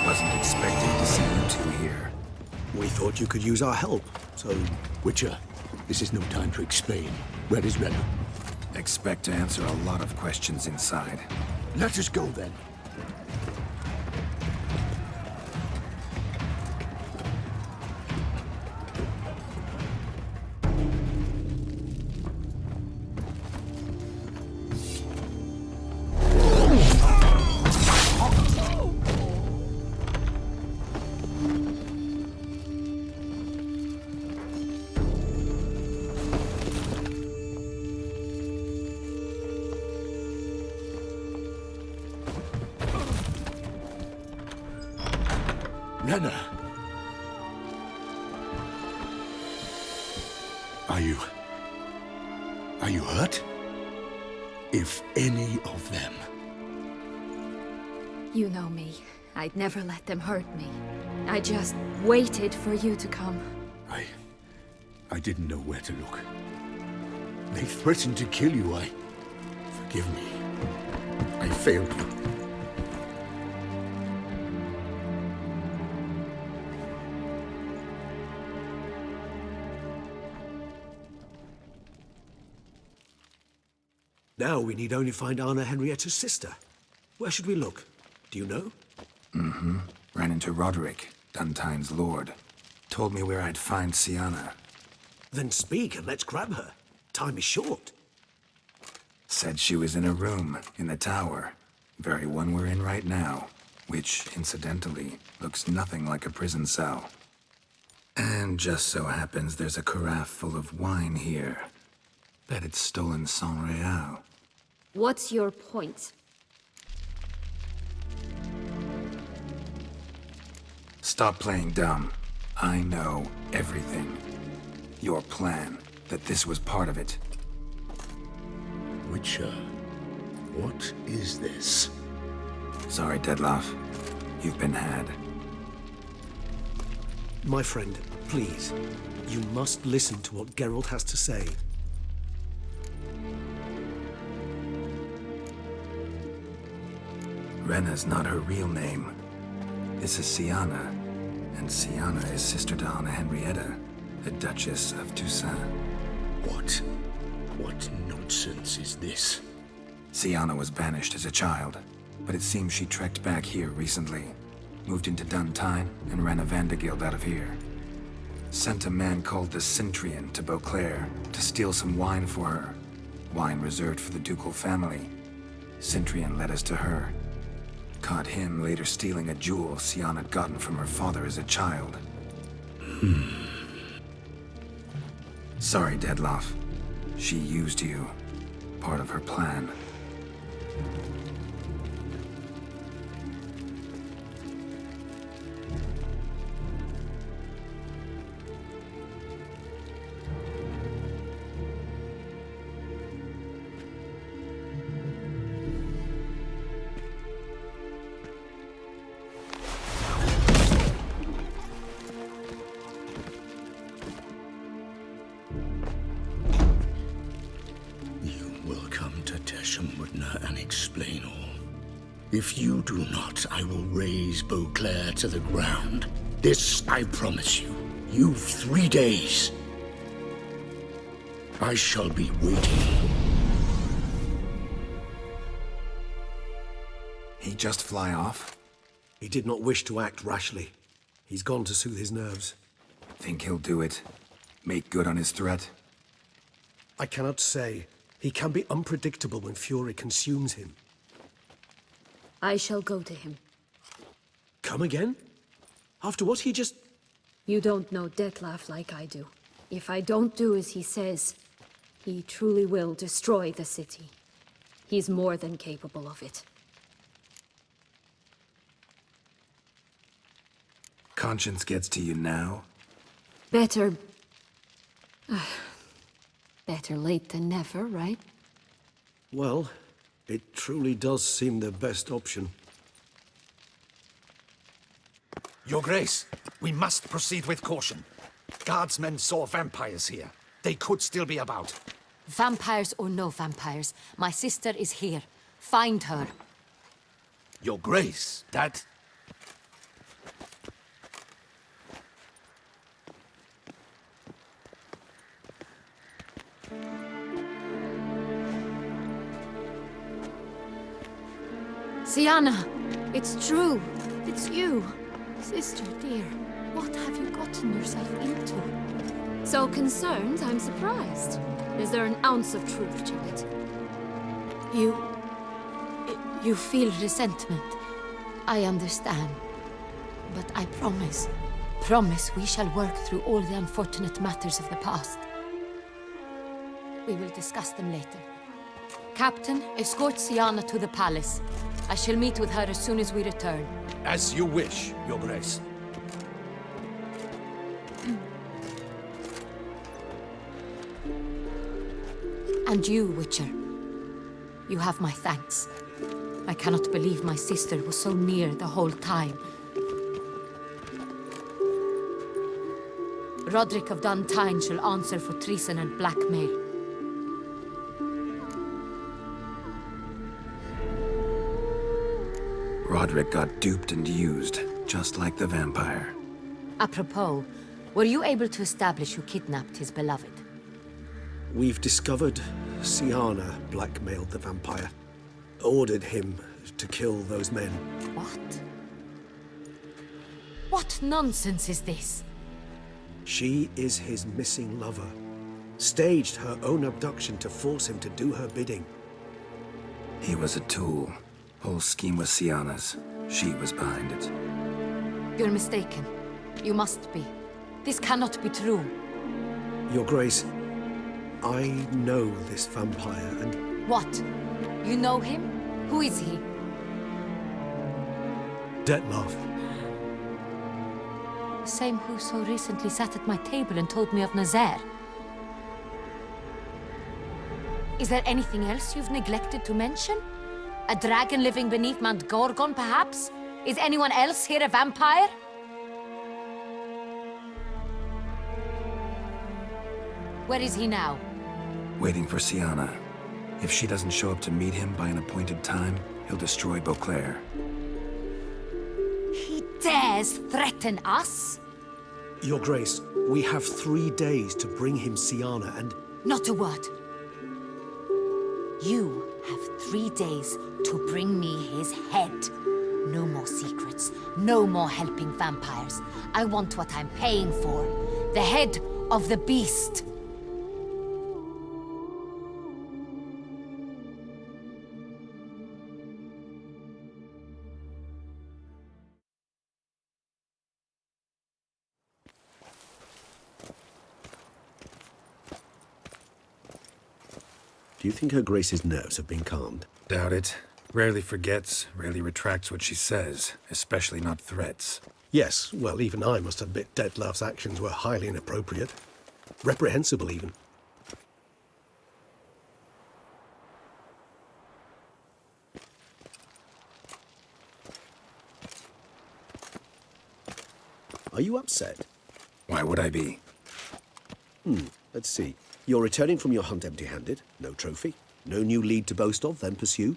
Wasn't expecting to see you two here. We thought you could use our help, so... Witcher, this is no time to explain. Where is Renner? Expect to answer a lot of questions inside. Let us go then. Rena! Are you hurt? If any of them. You know me. I'd never let them hurt me. I just waited for you to come. I didn't know where to look. They threatened to kill you. Forgive me. I failed you. Now we need only find Anna Henrietta's sister. Where should we look? Do you know? Mm-hmm. Ran into Roderick, Duntine's lord. Told me where I'd find Sienna. Then speak and let's grab her. Time is short. Said she was in a room in the tower. Very one we're in right now. Which, incidentally, looks nothing like a prison cell. And just so happens there's a carafe full of wine here. Bet it's stolen San Real. What's your point? Stop playing dumb. I know everything. Your plan, that this was part of it. Witcher, what is this? Sorry, Dettlaff. You've been had. My friend, please. You must listen to what Geralt has to say. Rena's not her real name. This is Sienna. And Sienna is sister to Anna Henrietta, the Duchess of Toussaint. What nonsense is this? Sienna was banished as a child, but it seems she trekked back here recently. Moved into Duntine and ran a Vandergild out of here. Sent a man called the Cintrian to Beauclair to steal some wine for her. Wine reserved for the ducal family. Cintrian led us to her. Caught him later stealing a jewel Sienna had gotten from her father as a child. Sorry, Dettlaff. She used you. Part of her plan. And explain all. If you do not, I will raise Beauclair to the ground. This I promise you. You've 3 days. I shall be waiting. He just fly off? He did not wish to act rashly. He's gone to soothe his nerves. Think he'll do it? Make good on his threat? I cannot say. He can be unpredictable when fury consumes him. I shall go to him. Come again? After what he just... You don't know Dettlaff like I do. If I don't do as he says, he truly will destroy the city. He's more than capable of it. Conscience gets to you now? Better... better late than never, right? Well, it truly does seem the best option. Your Grace, we must proceed with caution. Guardsmen saw vampires here. They could still be about. Vampires or no vampires, my sister is here. Find her. Your Grace, that... Sienna, it's true. It's you. Sister, dear, what have you gotten yourself into? So concerned, I'm surprised. Is there an ounce of truth to it? You feel resentment. I understand. But I promise we shall work through all the unfortunate matters of the past. We will discuss them later. Captain, escort Sienna to the palace. I shall meet with her as soon as we return. As you wish, Your Grace. And you, Witcher. You have my thanks. I cannot believe my sister was so near the whole time. Roderick of Duntine shall answer for treason and blackmail. Roderick got duped and used, just like the vampire. Apropos, were you able to establish who kidnapped his beloved? We've discovered Siana blackmailed the vampire. Ordered him to kill those men. What? What nonsense is this? She is his missing lover. Staged her own abduction to force him to do her bidding. He was a tool. Whole scheme was Siana's. She was behind it. You're mistaken. You must be. This cannot be true. Your Grace, I know this vampire and... What? You know him? Who is he? Dettlaff. The same who so recently sat at my table and told me of Nazaire. Is there anything else you've neglected to mention? A dragon living beneath Mount Gorgon, perhaps? Is anyone else here a vampire? Where is he now? Waiting for Siana. If she doesn't show up to meet him by an appointed time, he'll destroy Beauclair. He dares threaten us? Your Grace, we have 3 days to bring him Siana and... Not a word. You have 3 days to bring me his head. No more secrets. No more helping vampires. I want what I'm paying for. The head of the beast. Do you think Her Grace's nerves have been calmed? Doubt it. Rarely forgets, rarely retracts what she says, especially not threats. Yes, well, even I must admit Dettlaff's actions were highly inappropriate. Reprehensible, even. Are you upset? Why would I be? Let's see. You're returning from your hunt empty-handed. No trophy. No new lead to boast of, then pursue.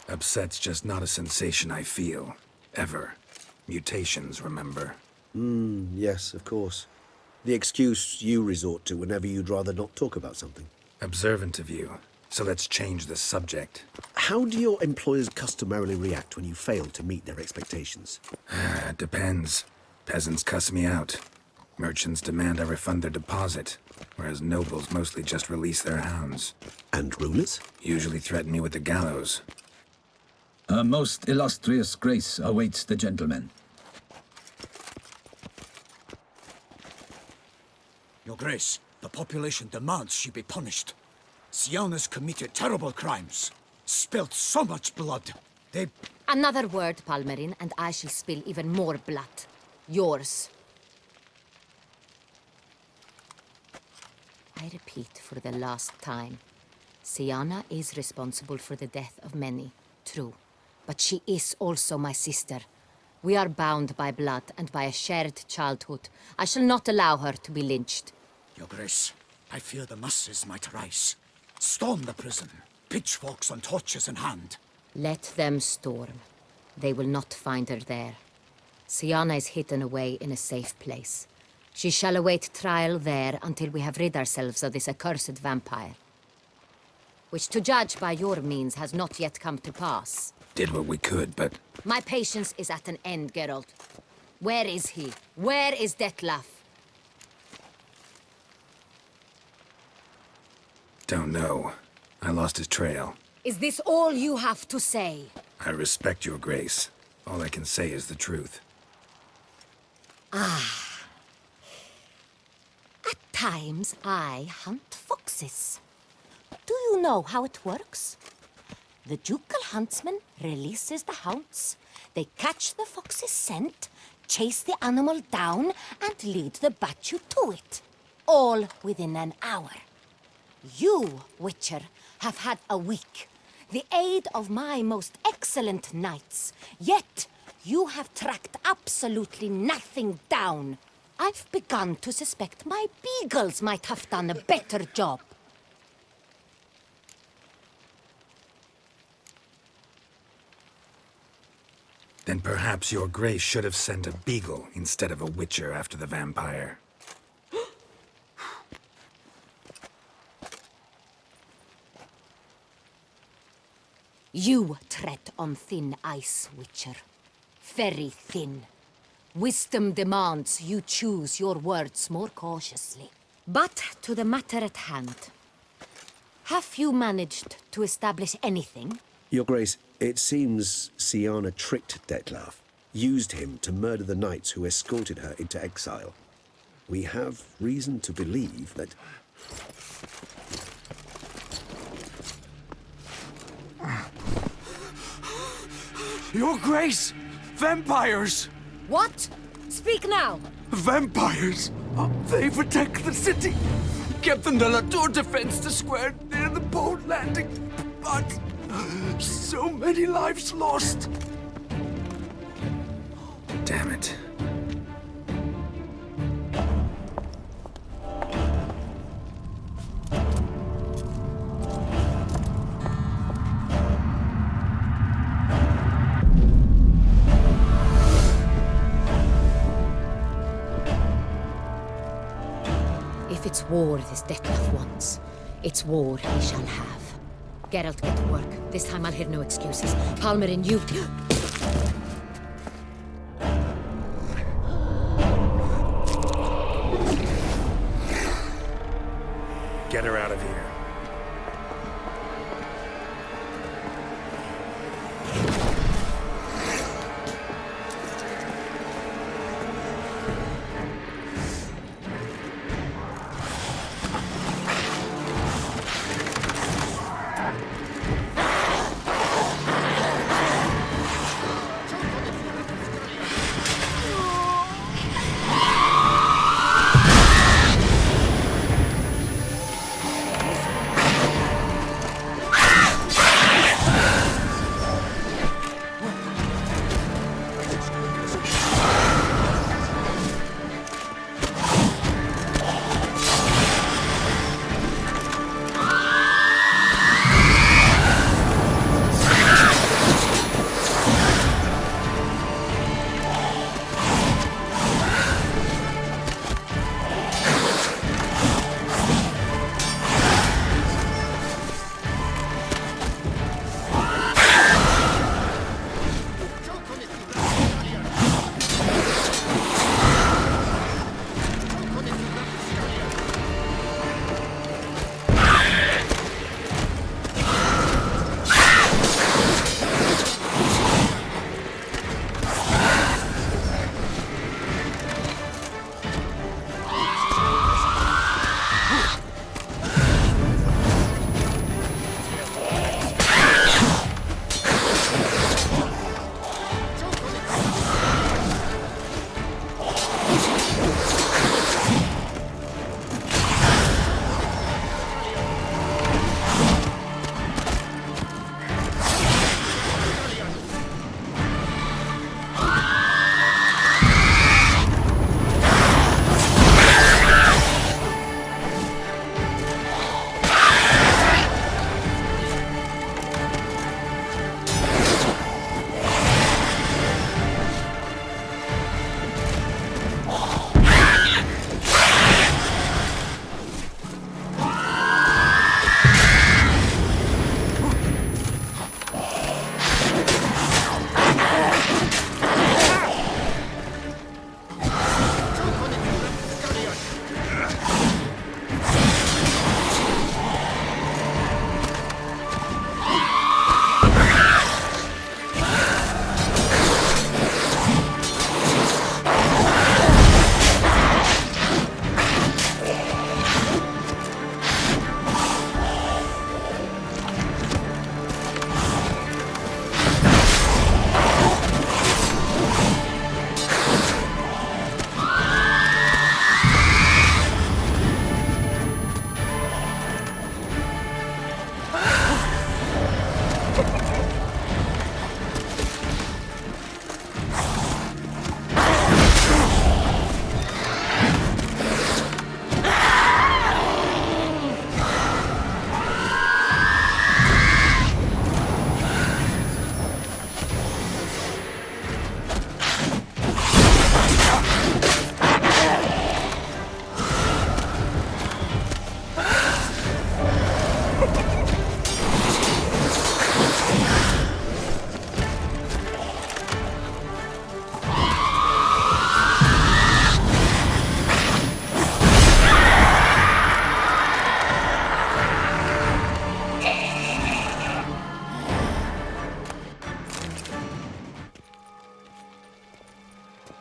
Upset's just not a sensation I feel. Ever. Mutations, remember? Yes, of course. The excuse you resort to whenever you'd rather not talk about something. Observant of you. So let's change the subject. How do your employers customarily react when you fail to meet their expectations? It depends. Peasants cuss me out. Merchants demand I refund their deposit, whereas nobles mostly just release their hounds. And rulers? Usually threaten me with the gallows. Her most illustrious grace awaits the gentleman. Your Grace, the population demands she be punished. Siana's committed terrible crimes. Spilt so much blood. They... Another word, Palmerin, and I shall spill even more blood. Yours. I repeat for the last time. Siana is responsible for the death of many, true. But she is also my sister. We are bound by blood and by a shared childhood. I shall not allow her to be lynched. Your Grace, I fear the masses might rise. Storm the prison, pitchforks and torches in hand. Let them storm. They will not find her there. Siana is hidden away in a safe place. She shall await trial there until we have rid ourselves of this accursed vampire. Which, to judge by your means, has not yet come to pass. Did what we could, but... My patience is at an end, Geralt. Where is he? Where is Dettlaff? Don't know. I lost his trail. Is this all you have to say? I respect your grace. All I can say is the truth. Ah. At times, I hunt foxes. Do you know how it works? The ducal huntsman releases the hounds. They catch the fox's scent, chase the animal down, and lead the Batu to it. All within an hour. You, Witcher, have had a week. The aid of my most excellent knights. Yet, you have tracked absolutely nothing down. I've begun to suspect my beagles might have done a better job. Then perhaps your grace should have sent a beagle instead of a witcher after the vampire. You tread on thin ice, Witcher. Very thin. Wisdom demands you choose your words more cautiously. But to the matter at hand. Have you managed to establish anything? Your Grace, it seems Siana tricked Detlaf, used him to murder the knights who escorted her into exile. We have reason to believe that... Your Grace! Vampires! What? Speak now! Vampires! They protect the city! Captain de la Tour defends the square near the boat landing, but so many lives lost! Damn it. If it's war this Detlef wants, it's war he shall have. Geralt, get to work. This time I'll hear no excuses. Palmer and you... Get her out of here.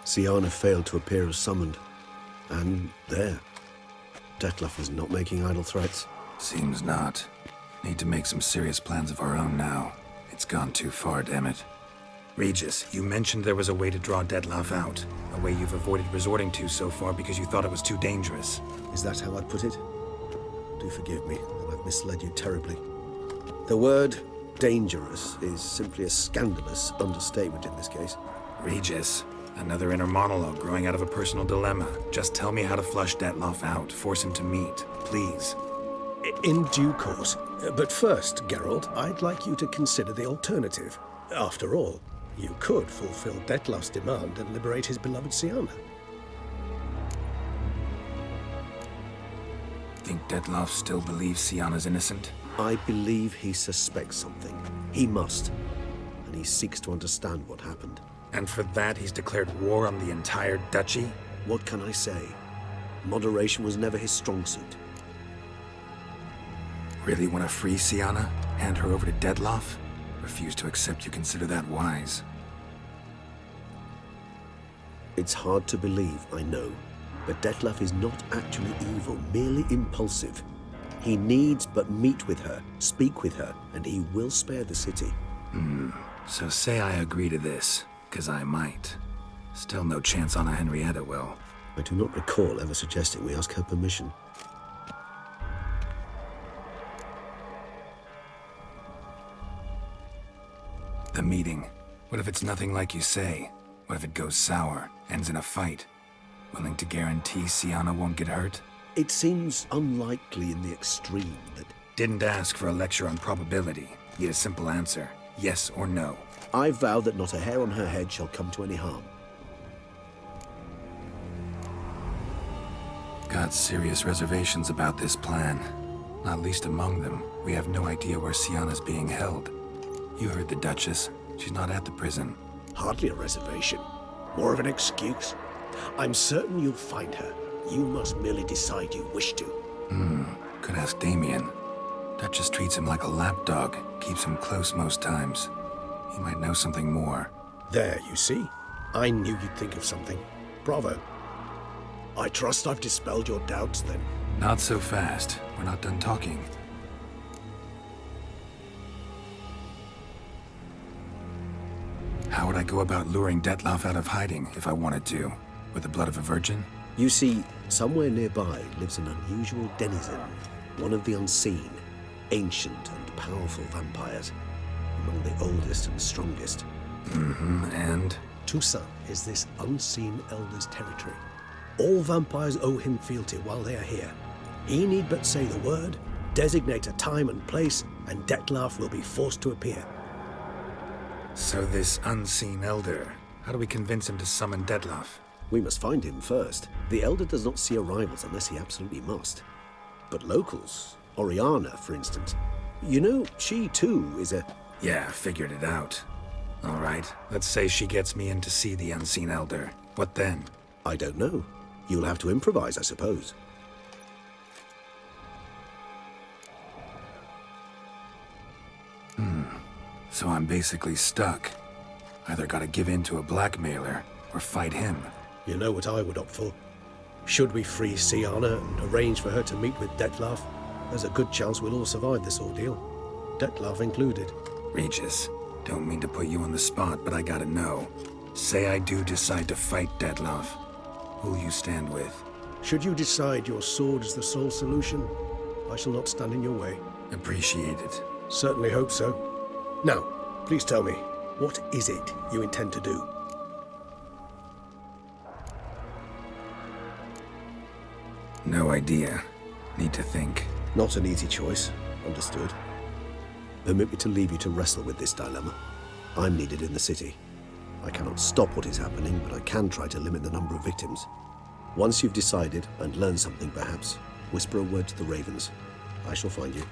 Siana failed to appear as summoned. And there. Detlef is not making idle threats. Seems not. Need to make some serious plans of our own now. It's gone too far, damn it. Regis, you mentioned there was a way to draw Detlef out. A way you've avoided resorting to so far because you thought it was too dangerous. Is that how I'd put it? Do forgive me that I've misled you terribly. The word dangerous is simply a scandalous understatement in this case. Regis, another inner monologue growing out of a personal dilemma. Just tell me how to flush Detlef out, force him to meet, please. In due course. But first, Geralt, I'd like you to consider the alternative. After all, you could fulfill Detlef's demand and liberate his beloved Siana. Think Detlef still believes Siana's innocent? I believe he suspects something. He must. And he seeks to understand what happened. And for that, he's declared war on the entire duchy? What can I say? Moderation was never his strong suit. Really want to free Siana? Hand her over to Detlef? Refuse to accept you consider that wise. It's hard to believe, I know. But Detlef is not actually evil, merely impulsive. He needs but meet with her, speak with her, and he will spare the city. So say I agree to this, 'cause I might. Still no chance Anna Henrietta will. I do not recall ever suggesting we ask her permission. The meeting. What if it's nothing like you say? What if it goes sour, ends in a fight? Willing to guarantee Siana won't get hurt? It seems unlikely in the extreme that... Didn't ask for a lecture on probability. Need a simple answer. Yes or no. I vow that not a hair on her head shall come to any harm. Got serious reservations about this plan. Not least among them, we have no idea where Siana's being held. You heard the Duchess. She's not at the prison. Hardly a reservation. More of an excuse. I'm certain you'll find her. You must merely decide you wish to. Could ask Damien. Duchess treats him like a lapdog. Keeps him close most times. He might know something more. There, you see? I knew you'd think of something. Bravo. I trust I've dispelled your doubts, then. Not so fast. We're not done talking. How would I go about luring Detlef out of hiding if I wanted to? With the blood of a virgin? You see, somewhere nearby lives an unusual denizen. One of the unseen, ancient and powerful vampires. Among the oldest and strongest. And? Toussaint is this unseen elder's territory. All vampires owe him fealty while they are here. He need but say the word, designate a time and place, and Detlef will be forced to appear. So this unseen elder, how do we convince him to summon Detlef? We must find him first. The elder does not see arrivals unless he absolutely must. But locals, Oriana, for instance, you know, she too is a... Yeah, figured it out. All right, let's say she gets me in to see the unseen elder. What then? I don't know. You'll have to improvise, I suppose. So I'm basically stuck. Either gotta give in to a blackmailer, or fight him. You know what I would opt for. Should we free Siana and arrange for her to meet with Detlef, there's a good chance we'll all survive this ordeal. Detlef included. Regis, don't mean to put you on the spot, but I gotta know. Say I do decide to fight Detlef. Who'll you stand with? Should you decide your sword is the sole solution, I shall not stand in your way. Appreciate it. Certainly hope so. Now, please tell me, what is it you intend to do? No idea. Need to think. Not an easy choice. Understood. Permit me to leave you to wrestle with this dilemma. I'm needed in the city. I cannot stop what is happening, but I can try to limit the number of victims. Once you've decided, and learned something perhaps, whisper a word to the ravens. I shall find you.